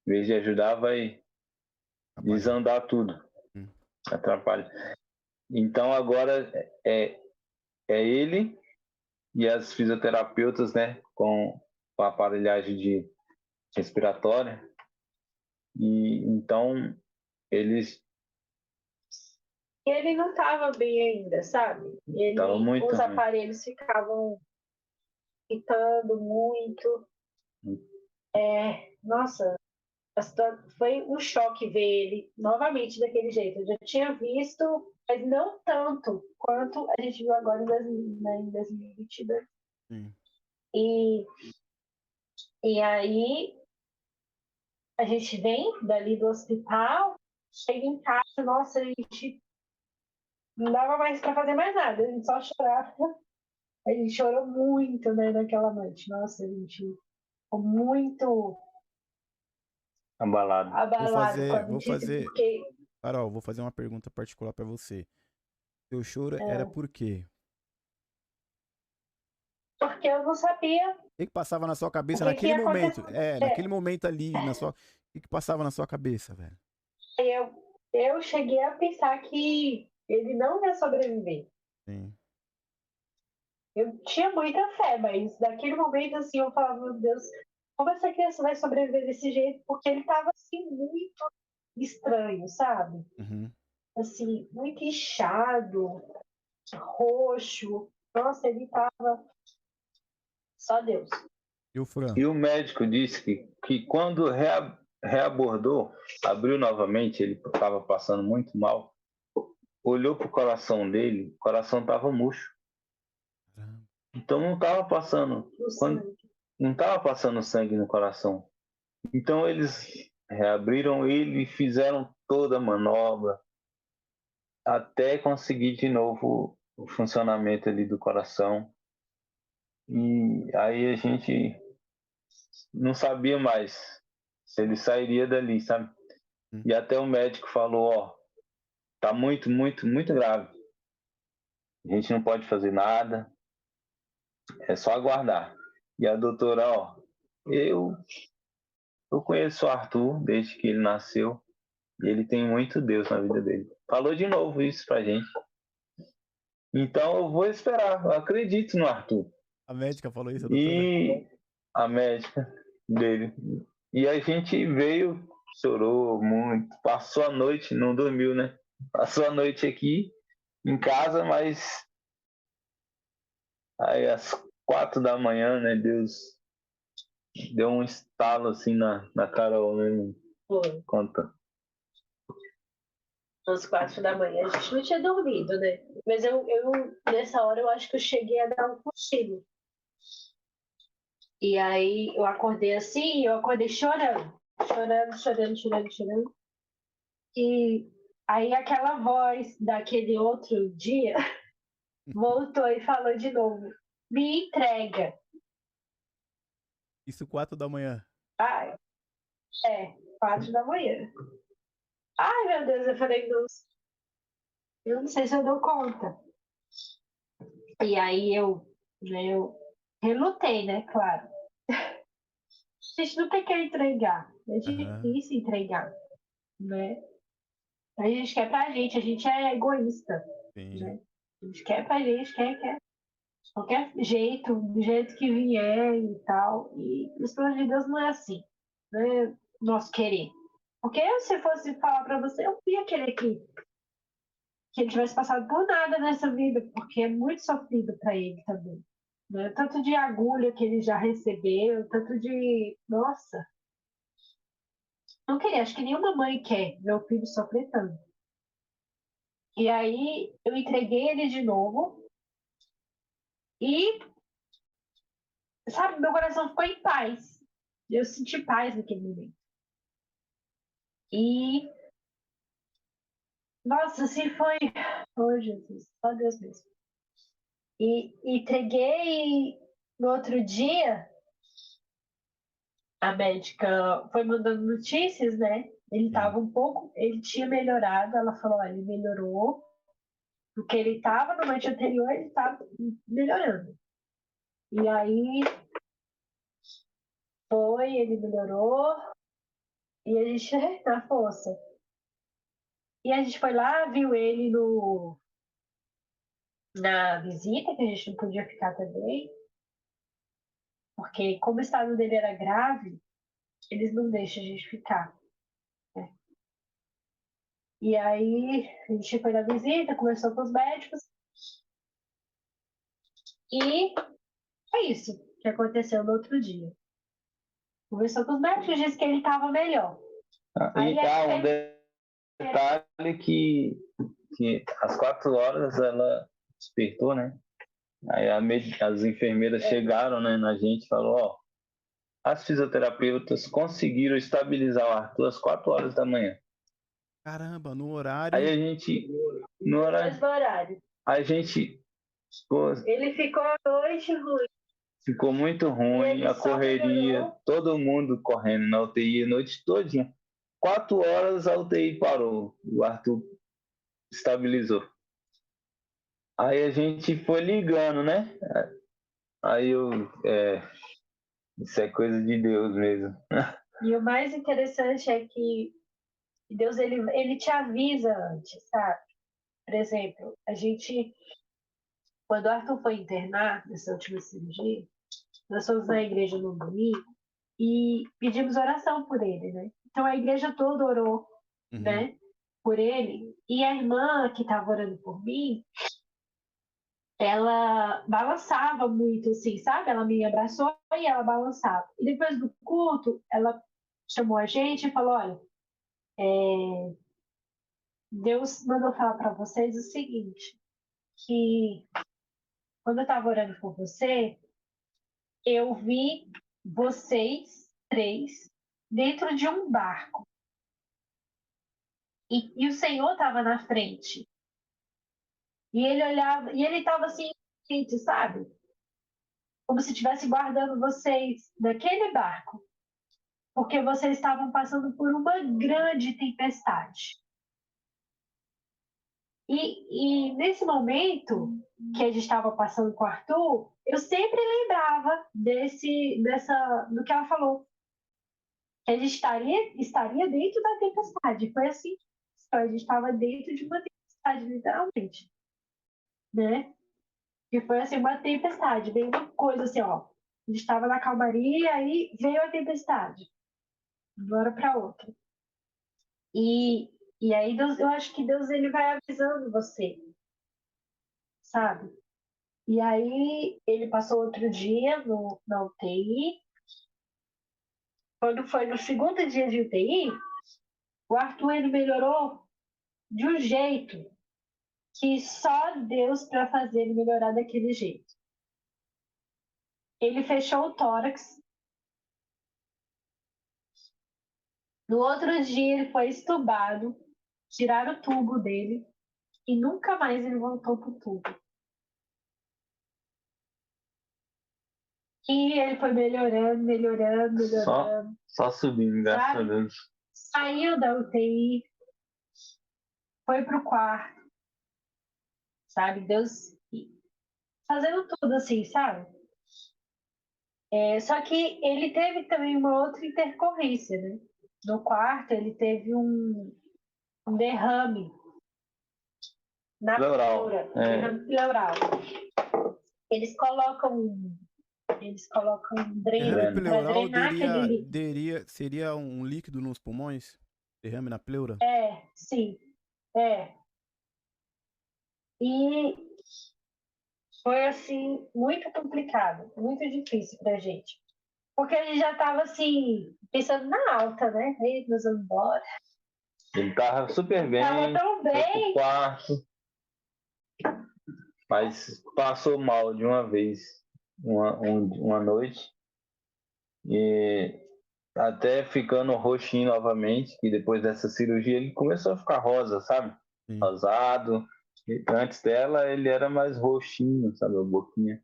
C: Em vez de ajudar, vai desandar tudo. Atrapalha. Então agora é ele e as fisioterapeutas, né, com a aparelhagem de respiratória. E então ele
B: não estava bem ainda, sabe? Os aparelhos ficavam pitando muito. Nossa, foi um choque ver ele novamente daquele jeito. Eu já tinha visto, mas não tanto quanto a gente viu agora em 2022. E aí a gente vem dali do hospital, chega em casa, nossa, a gente não dava mais para fazer mais nada, a gente só chorava. A gente chorou muito, né, naquela noite. Nossa, a gente ficou muito
C: abalado.
A: Vou fazer... Carol, vou fazer uma pergunta particular para você. Seu choro era por quê?
B: Porque eu não sabia.
A: O que passava na sua cabeça naquele momento? Naquele momento ali, o que passava na sua cabeça, velho?
B: Eu cheguei a pensar que ele não ia sobreviver.
A: Sim.
B: Eu tinha muita fé, mas naquele momento, assim, eu falava, meu Deus, como essa criança vai sobreviver desse jeito? Porque ele tava, assim, muito estranho, sabe? Assim, muito inchado, roxo. Nossa, ele tava... Só Deus.
C: E o médico disse que quando reabordou, abriu novamente, ele estava passando muito mal, olhou pro coração dele, o coração estava murcho. Então não estava passando sangue no coração. Então eles reabriram ele e fizeram toda a manobra até conseguir de novo o funcionamento ali do coração. E aí a gente não sabia mais se ele sairia dali, sabe? E até o médico falou, ó, tá muito, muito, muito grave. A gente não pode fazer nada, é só aguardar. E a doutora, ó, eu, eu conheço o Arthur desde que ele nasceu e ele tem muito Deus na vida dele. Falou de novo isso pra gente. Então eu vou esperar, eu acredito no Arthur.
A: A médica falou isso, a doutora?
C: E a médica dele. E a gente veio, chorou muito, passou a noite, não dormiu, né? Passou a noite aqui em casa, mas aí às 4 da manhã, né, Deus deu um estalo assim na Carol, né?
D: Foi.
C: Conta.
D: Às 4 da manhã. A gente não tinha dormido, né? Mas eu nessa hora, eu acho que eu cheguei a dar um cochilo. E aí eu acordei assim, eu acordei chorando. Chorando. E aí aquela voz daquele outro dia voltou e falou de novo: me entrega.
A: Isso 4 da manhã.
D: Ai, 4 da manhã. Ai, meu Deus, eu falei, nossa, eu não sei se eu dou conta. E aí eu relutei, né, claro. A gente nunca quer entregar. É difícil entregar, né? A gente quer pra gente, a gente é egoísta,
A: Sim.
D: né? A gente quer pra gente, quer de qualquer jeito, do jeito que vier e tal. E os planos de Deus não é assim, né? Nosso querer. Porque se fosse falar pra você, eu ia querer que ele tivesse passado por nada nessa vida, porque é muito sofrido para ele também. Né? Tanto de agulha que ele já recebeu, tanto de. Nossa! Não queria, acho que nenhuma mãe quer ver o filho sofrer tanto. E aí eu entreguei ele de novo e, sabe, meu coração ficou em paz. Eu senti paz naquele momento. E, nossa, assim foi. Oh, Jesus, só Deus mesmo. E entreguei no outro dia. A médica foi mandando notícias, né? Ele estava um pouco, ele tinha melhorado. Ela falou: olha, ele melhorou. Porque ele estava no noite anterior, ele estava melhorando. E aí ele melhorou. E a gente, na força. E a gente foi lá, viu ele na visita, que a gente não podia ficar também. Porque, como o estado dele era grave, eles não deixam a gente ficar. Né? E aí a gente foi na visita, conversou com os médicos. E é isso que aconteceu no outro dia. Conversou com os médicos, disse que ele estava melhor. Aí
C: Um detalhe que às 4 horas ela despertou, né? Aí as enfermeiras chegaram, né, na gente e falou, ó, as fisioterapeutas conseguiram estabilizar o Arthur às 4 horas da manhã.
A: Caramba, no horário.
C: Aí a gente, no horário, a gente, pô,
D: ele ficou a noite ruim.
C: Ficou muito ruim, a correria, todo mundo correndo na UTI a noite todinha. 4 horas a UTI parou, o Arthur estabilizou. Aí a gente foi ligando, né? Aí isso é coisa de Deus mesmo.
D: E o mais interessante é que Deus, ele te avisa antes, sabe? Por exemplo, quando o Arthur foi internar nessa última cirurgia, nós fomos na igreja no domingo e pedimos oração por ele, né? Então a igreja toda orou, né? Por ele. E a irmã que estava orando por mim, ela balançava muito, assim, sabe? Ela me abraçou e ela balançava. E depois do culto, ela chamou a gente e falou: olha, Deus mandou falar para vocês o seguinte, que quando eu estava orando por você, eu vi vocês três dentro de um barco. E o Senhor estava na frente. E ele olhava, e ele estava assim, sabe? Como se estivesse guardando vocês daquele barco. Porque vocês estavam passando por uma grande tempestade. E nesse momento que a gente estava passando com o Arthur, eu sempre lembrava do que ela falou. Que a gente estaria dentro da tempestade. Foi assim, a gente estava dentro de uma tempestade, literalmente. Né? Que foi assim, uma tempestade, veio uma coisa assim, ó. A gente estava na calmaria, aí veio a tempestade. De uma hora para outra. E aí Deus, eu acho que Deus ele vai avisando você, sabe? E aí ele passou outro dia na UTI. Quando foi no segundo dia de UTI, o Arthur ele melhorou de um jeito que só Deus para fazer ele melhorar daquele jeito. Ele fechou o tórax. No outro dia ele foi estubado, tiraram o tubo dele e nunca mais ele voltou pro tubo. E ele foi melhorando.
C: Só subindo, graças a Deus.
D: Saiu da UTI, foi pro quarto, sabe? Deus fazendo tudo assim, sabe? Só que ele teve também uma outra intercorrência, né? No quarto ele teve um derrame na pleura, derrame pleural. Eles colocam um dreno para drenar aquele
A: seria um líquido nos pulmões? Derrame na pleura?
D: Sim. E foi assim muito complicado, muito difícil pra gente. Porque a gente já tava assim, pensando na alta, né? Aí nós vamos embora.
C: Ele tava super bem.
D: Tava tão bem.
C: Foi pro quarto. Mas passou mal de uma vez, uma noite. E até ficando roxinho novamente, que depois dessa cirurgia ele começou a ficar rosa, sabe?
A: Sim.
C: Rosado. E antes dela ele era mais roxinho, sabe? A boquinha.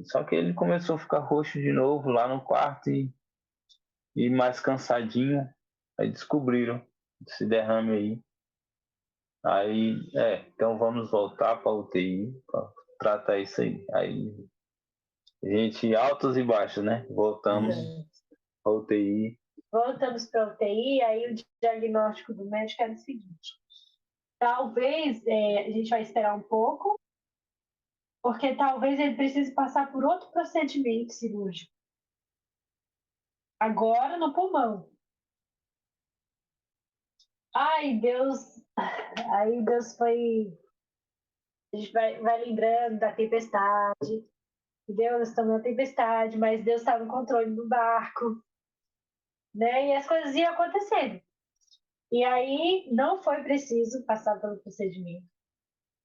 C: Só que ele começou a ficar roxo de novo lá no quarto e mais cansadinho. Aí descobriram esse derrame aí. Aí, então vamos voltar para UTI para tratar isso aí. Aí, gente, altos e baixos, né? Voltamos para UTI.
D: Voltamos para UTI, aí o diagnóstico do médico era o seguinte: talvez a gente vai esperar um pouco, porque talvez ele precise passar por outro procedimento cirúrgico. Agora no pulmão. Aí Deus foi. A gente vai lembrando da tempestade. Deus estava na tempestade, mas Deus estava no controle do barco. Né? E as coisas iam acontecendo. E aí não foi preciso passar pelo procedimento.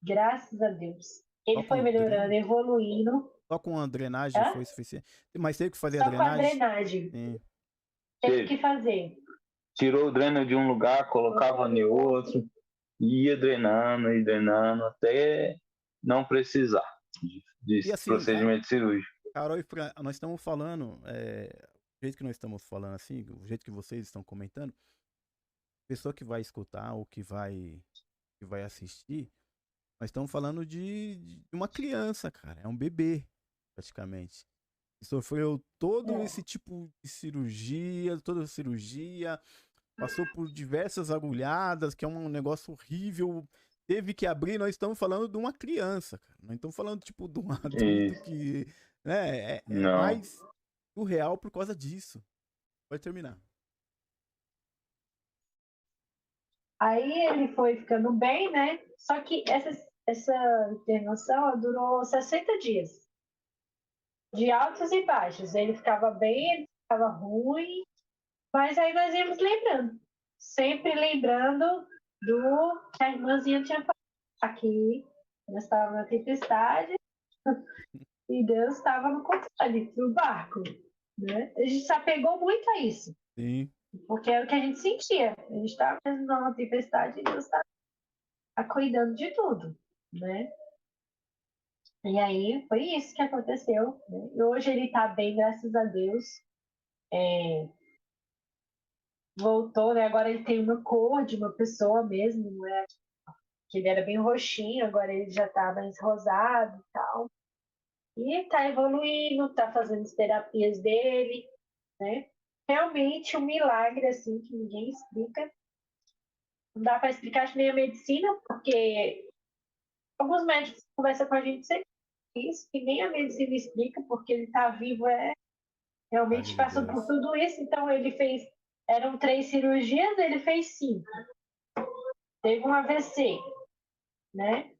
D: Graças a Deus. Ele foi melhorando, evoluindo.
A: Só com a drenagem foi suficiente. Mas teve que fazer
D: Só
A: a drenagem?
D: Só com a drenagem.
A: Sim.
D: Teve que fazer.
C: Tirou o dreno de um lugar, colocava no outro, ia drenando e drenando até não precisar de
A: assim,
C: procedimento cirúrgico.
A: Carol, nós estamos falando, o jeito que nós estamos falando assim, o jeito que vocês estão comentando, a pessoa que vai escutar ou que vai assistir, nós estamos falando de uma criança, cara, é um bebê, praticamente. Que sofreu todo esse tipo de cirurgia, toda a cirurgia, passou por diversas agulhadas, que é um negócio horrível, teve que abrir. Nós estamos falando de uma criança, cara. Nós estamos falando, tipo, de um adulto que, né, é mais surreal por causa disso. Pode terminar.
D: Aí ele foi ficando bem, né? Só que essa internação durou 60 dias. De altos e baixos. Ele ficava bem, ele ficava ruim. Mas aí nós íamos lembrando. Sempre lembrando do que a irmãzinha tinha falado. Aqui, nós estávamos na tempestade e Deus estava no controle do barco. Né? A gente se apegou muito a isso.
A: Sim.
D: Porque era o que a gente sentia. A gente estava mesmo numa tempestade e Deus estava cuidando de tudo. Né? E aí foi isso que aconteceu. Né? E hoje ele está bem, graças a Deus. Voltou, né? Agora ele tem uma cor de uma pessoa mesmo, não é que ele era bem roxinho, agora ele já tá mais rosado e tal. E tá evoluindo, tá fazendo as terapias dele, né? Realmente um milagre, assim, que ninguém explica. Não dá para explicar acho, nem a medicina, porque alguns médicos conversam com a gente sempre isso, que nem a medicina explica, porque ele tá vivo, realmente
A: Milagre de
D: passou por
A: Deus.
D: tudo isso. Então ele fez, eram 3 cirurgias, ele fez 5. Teve um AVC, né?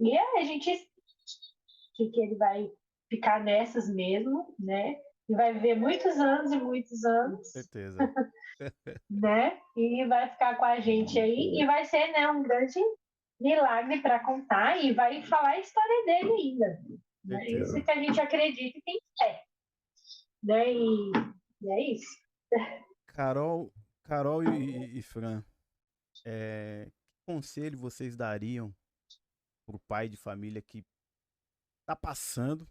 D: E aí a gente que ele vai ficar nessas mesmo, né? E vai viver muitos anos e muitos anos,
A: Certeza.
D: né? E vai ficar com a gente aí e vai ser, né, um grande milagre para contar e vai falar a história dele ainda. Né?
A: Certeza.
D: Isso que a gente acredita e tem fé, né? E é isso.
A: Carol e Fran, que conselho vocês dariam pro pai de família que tá passando,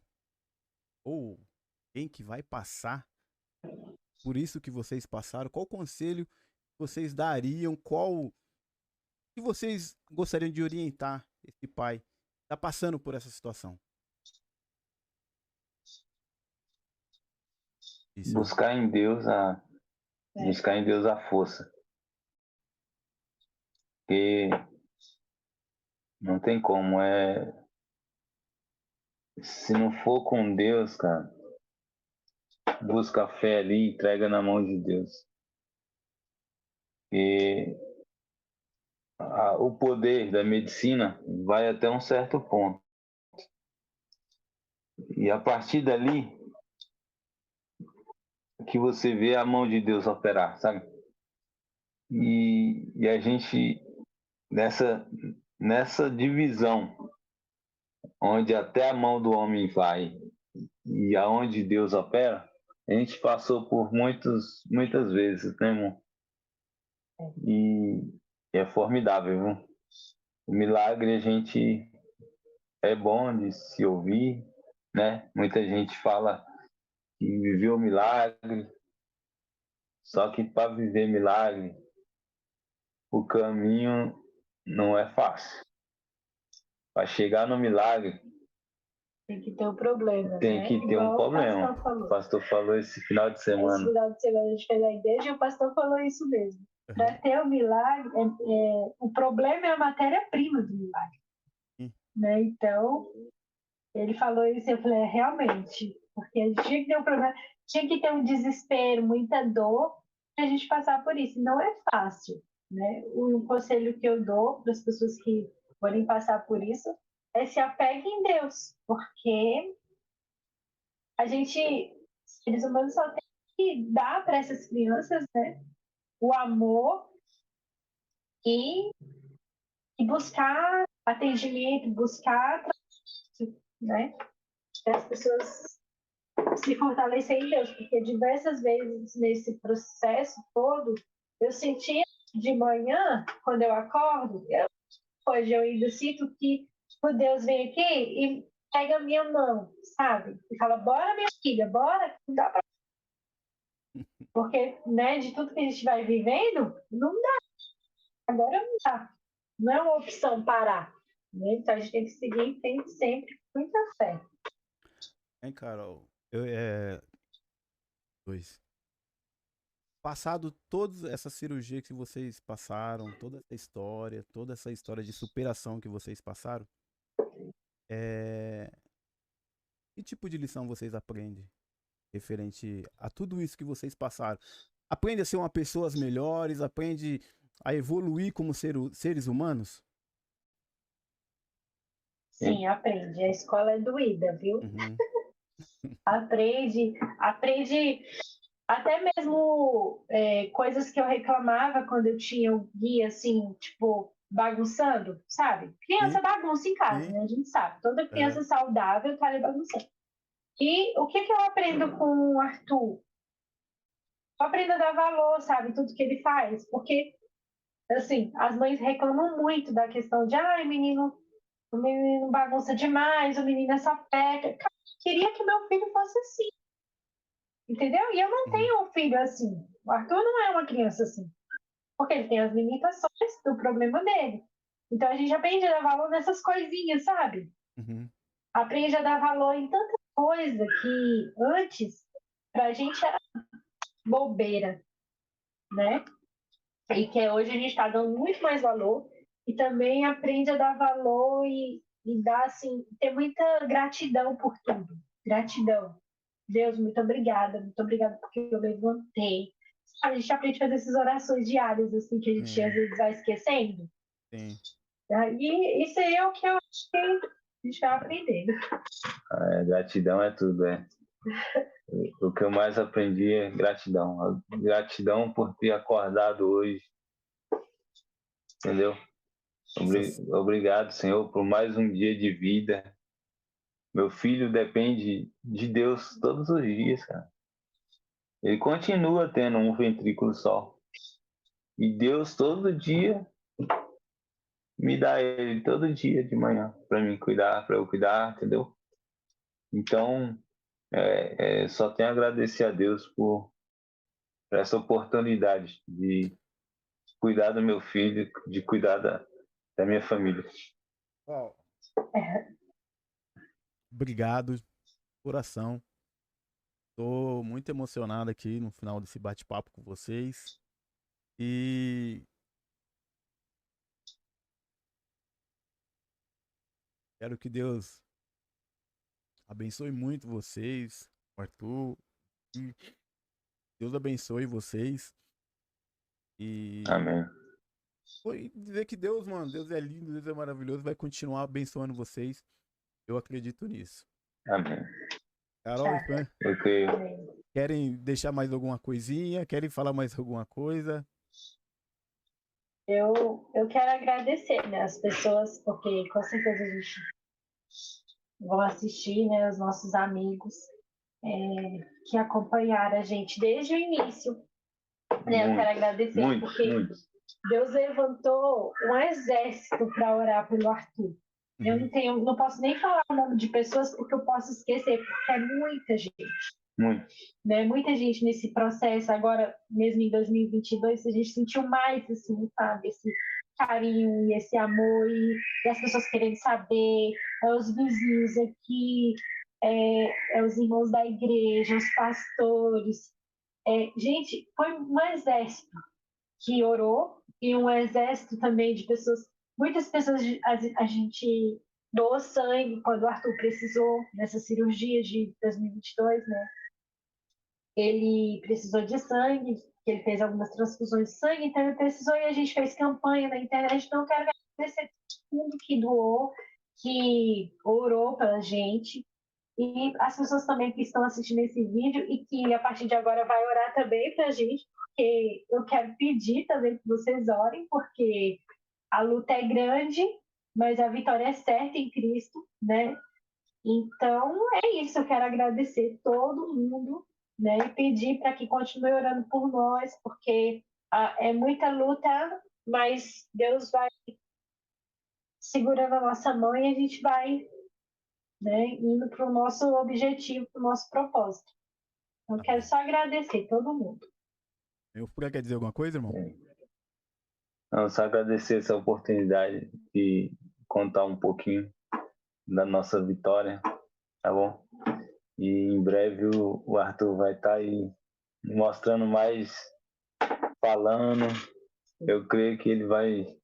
A: ou quem que vai passar por isso que vocês passaram? Qual conselho vocês dariam? Qual que vocês gostariam de orientar esse pai que tá passando por essa situação? Isso.
C: Buscar em Deus buscar em Deus a força. Porque não tem como, se não for com Deus, cara, busca a fé ali, entrega na mão de Deus. E o poder da medicina vai até um certo ponto. E a partir dali que você vê a mão de Deus operar, sabe? E a gente, nessa divisão, onde até a mão do homem vai e aonde Deus opera, a gente passou por muitas vezes, né, irmão? E é formidável, viu? O milagre a gente é bom de se ouvir, né? Muita gente fala que viveu o milagre, só que para viver milagre, o caminho não é fácil. Para chegar no milagre,
D: Tem que ter um problema,
C: tem
D: né?
C: que ter um
D: Igual o
C: problema.
D: pastor falou.
C: O pastor falou esse final de
D: Esse
C: semana.
D: final de semana a gente fez a igreja e o pastor falou isso mesmo. Para ter o milagre, o problema é a matéria-prima do milagre. Né? Então, ele falou isso e eu falei, realmente, porque a gente tinha que ter um problema, tinha que ter um desespero, muita dor para a gente passar por isso. Não é fácil. Né? O conselho que eu dou para as pessoas que forem passar por isso é se apegue em Deus, porque a gente, seres humanos, só tem que dar para essas crianças, né, o amor e, e buscar atendimento, buscar, né, para as pessoas se fortalecerem em Deus, porque diversas vezes nesse processo todo, eu sentia de manhã, quando eu acordo, hoje eu ainda sinto que tipo, Deus vem aqui e pega a minha mão, sabe? E fala, bora minha filha, bora, não dá pra... Porque, né, de tudo que a gente vai vivendo, não dá. Agora não dá. Não é uma opção parar. Né? Então a gente tem que seguir em frente sempre com muita fé.
A: Hein, Carol? Dois. Passado toda essa cirurgia que vocês passaram, toda essa história de superação que vocês passaram, é... que tipo de lição vocês aprendem referente a tudo isso que vocês passaram? Aprende a ser uma pessoas melhores, aprende a evoluir como seres humanos?
D: Sim, aprende. A escola é doída, viu?
A: Uhum.
D: Aprende até mesmo coisas que eu reclamava quando eu tinha o guia, assim, tipo, bagunçando, sabe? Criança
A: Sim,
D: bagunça em casa,
A: sim.
D: né? A gente sabe. Toda criança
A: Aham.
D: saudável tá ali bagunçando. E o que que eu aprendo com o Arthur? Eu aprendo a dar valor, sabe? Tudo que ele faz. Porque, assim, as mães reclamam muito da questão de, ai, o menino bagunça demais, o menino é só peca. Cara, eu queria que meu filho fosse assim. Entendeu? E eu não
A: Uhum.
D: tenho um filho assim. O Arthur não é uma criança assim. Porque ele tem as limitações do problema dele. Então a gente aprende a dar valor nessas coisinhas, sabe?
A: Uhum.
D: Aprende a dar valor em tanta coisa que antes pra gente era bobeira, né? E que hoje a gente está dando muito mais valor e também aprende a dar valor e dar assim, ter muita gratidão por tudo. Gratidão. Deus, muito obrigada porque eu levantei. A gente aprende a fazer essas orações diárias, assim, que a gente às vezes vai esquecendo.
A: Sim.
D: E isso aí é o que eu acho que a gente vai aprendendo.
C: Gratidão é tudo, é. O que eu mais aprendi é gratidão. Gratidão por ter acordado hoje, entendeu? Obrigado, Senhor, por mais um dia de vida. Meu filho depende de Deus todos os dias, cara. Ele continua tendo um ventrículo só. E Deus todo dia me dá ele, todo dia de manhã, para mim cuidar, para eu cuidar, entendeu? Então, só tenho a agradecer a Deus por essa oportunidade de cuidar do meu filho, de cuidar da minha família.
A: Ó, obrigado, coração. Tô muito emocionado aqui no final desse bate-papo com vocês. E quero que Deus abençoe muito vocês, Arthur. E Deus abençoe vocês. E
C: Amém.
A: foi dizer que Deus, mano, Deus é lindo, Deus é maravilhoso, vai continuar abençoando vocês. Eu acredito nisso.
C: Amém.
A: Carol e Fran,
C: Eu creio.
A: querem deixar mais alguma coisinha? Querem falar mais alguma coisa?
D: Eu quero agradecer, né, as pessoas, porque com certeza a gente vai assistir, né, os nossos amigos que acompanharam a gente desde o início. Né, eu quero agradecer, porque Deus levantou um exército para orar pelo Arthur. Eu não posso nem falar o nome de pessoas porque eu posso esquecer, porque é muita gente. Né? Muita gente nesse processo, agora mesmo em 2022, a gente sentiu mais, assim, sabe, esse carinho e esse amor e as pessoas querendo saber, os vizinhos aqui, os irmãos da igreja, os pastores. Gente, foi um exército que orou e um exército também de pessoas. Muitas pessoas, a gente doou sangue quando o Arthur precisou nessa cirurgia de 2022, né? Ele precisou de sangue, ele fez algumas transfusões de sangue, então ele precisou e a gente fez campanha na internet. Então, eu quero agradecer a todo mundo que doou, que orou pela gente. E as pessoas também que estão assistindo esse vídeo e que a partir de agora vai orar também pra gente, porque eu quero pedir também que vocês orem, porque a luta é grande, mas a vitória é certa em Cristo, né? Então é isso, eu quero agradecer todo mundo, né? E pedir para que continue orando por nós, porque é muita luta, mas Deus vai segurando a nossa mão e a gente vai, né, indo para o nosso objetivo, para o nosso propósito. Então, eu quero só agradecer todo mundo.
A: O Fran quer dizer alguma coisa, irmão?
C: Não, só agradecer essa oportunidade de contar um pouquinho da nossa vitória, tá bom? E em breve o Arthur vai estar aí mostrando mais, falando. Eu creio que ele vai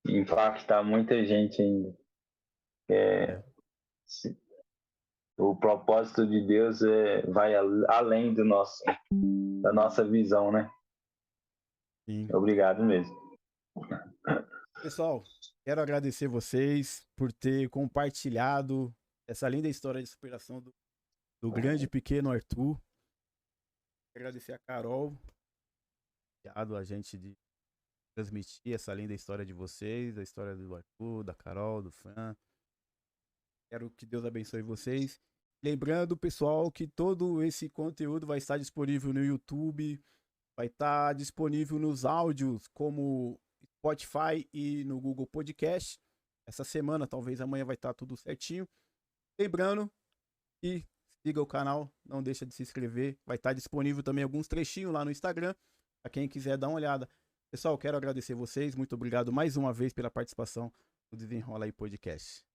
C: impactar muita gente ainda. O propósito de Deus vai além da nossa visão, né?
A: Sim.
C: Obrigado mesmo.
A: Pessoal, quero agradecer vocês por ter compartilhado essa linda história de superação do grande e pequeno Arthur. Quero agradecer a Carol, a gente de transmitir essa linda história de vocês, a história do Arthur, da Carol, do Fran. Quero que Deus abençoe vocês. Lembrando, pessoal, que todo esse conteúdo vai estar disponível no YouTube, vai estar disponível nos áudios como Spotify e no Google Podcast. Essa semana, talvez amanhã vai estar tudo certinho. Lembrando que siga o canal, não deixa de se inscrever. Vai estar disponível também alguns trechinhos lá no Instagram, para quem quiser dar uma olhada. Pessoal, quero agradecer vocês. Muito obrigado mais uma vez pela participação no Desenrola aí Podcast.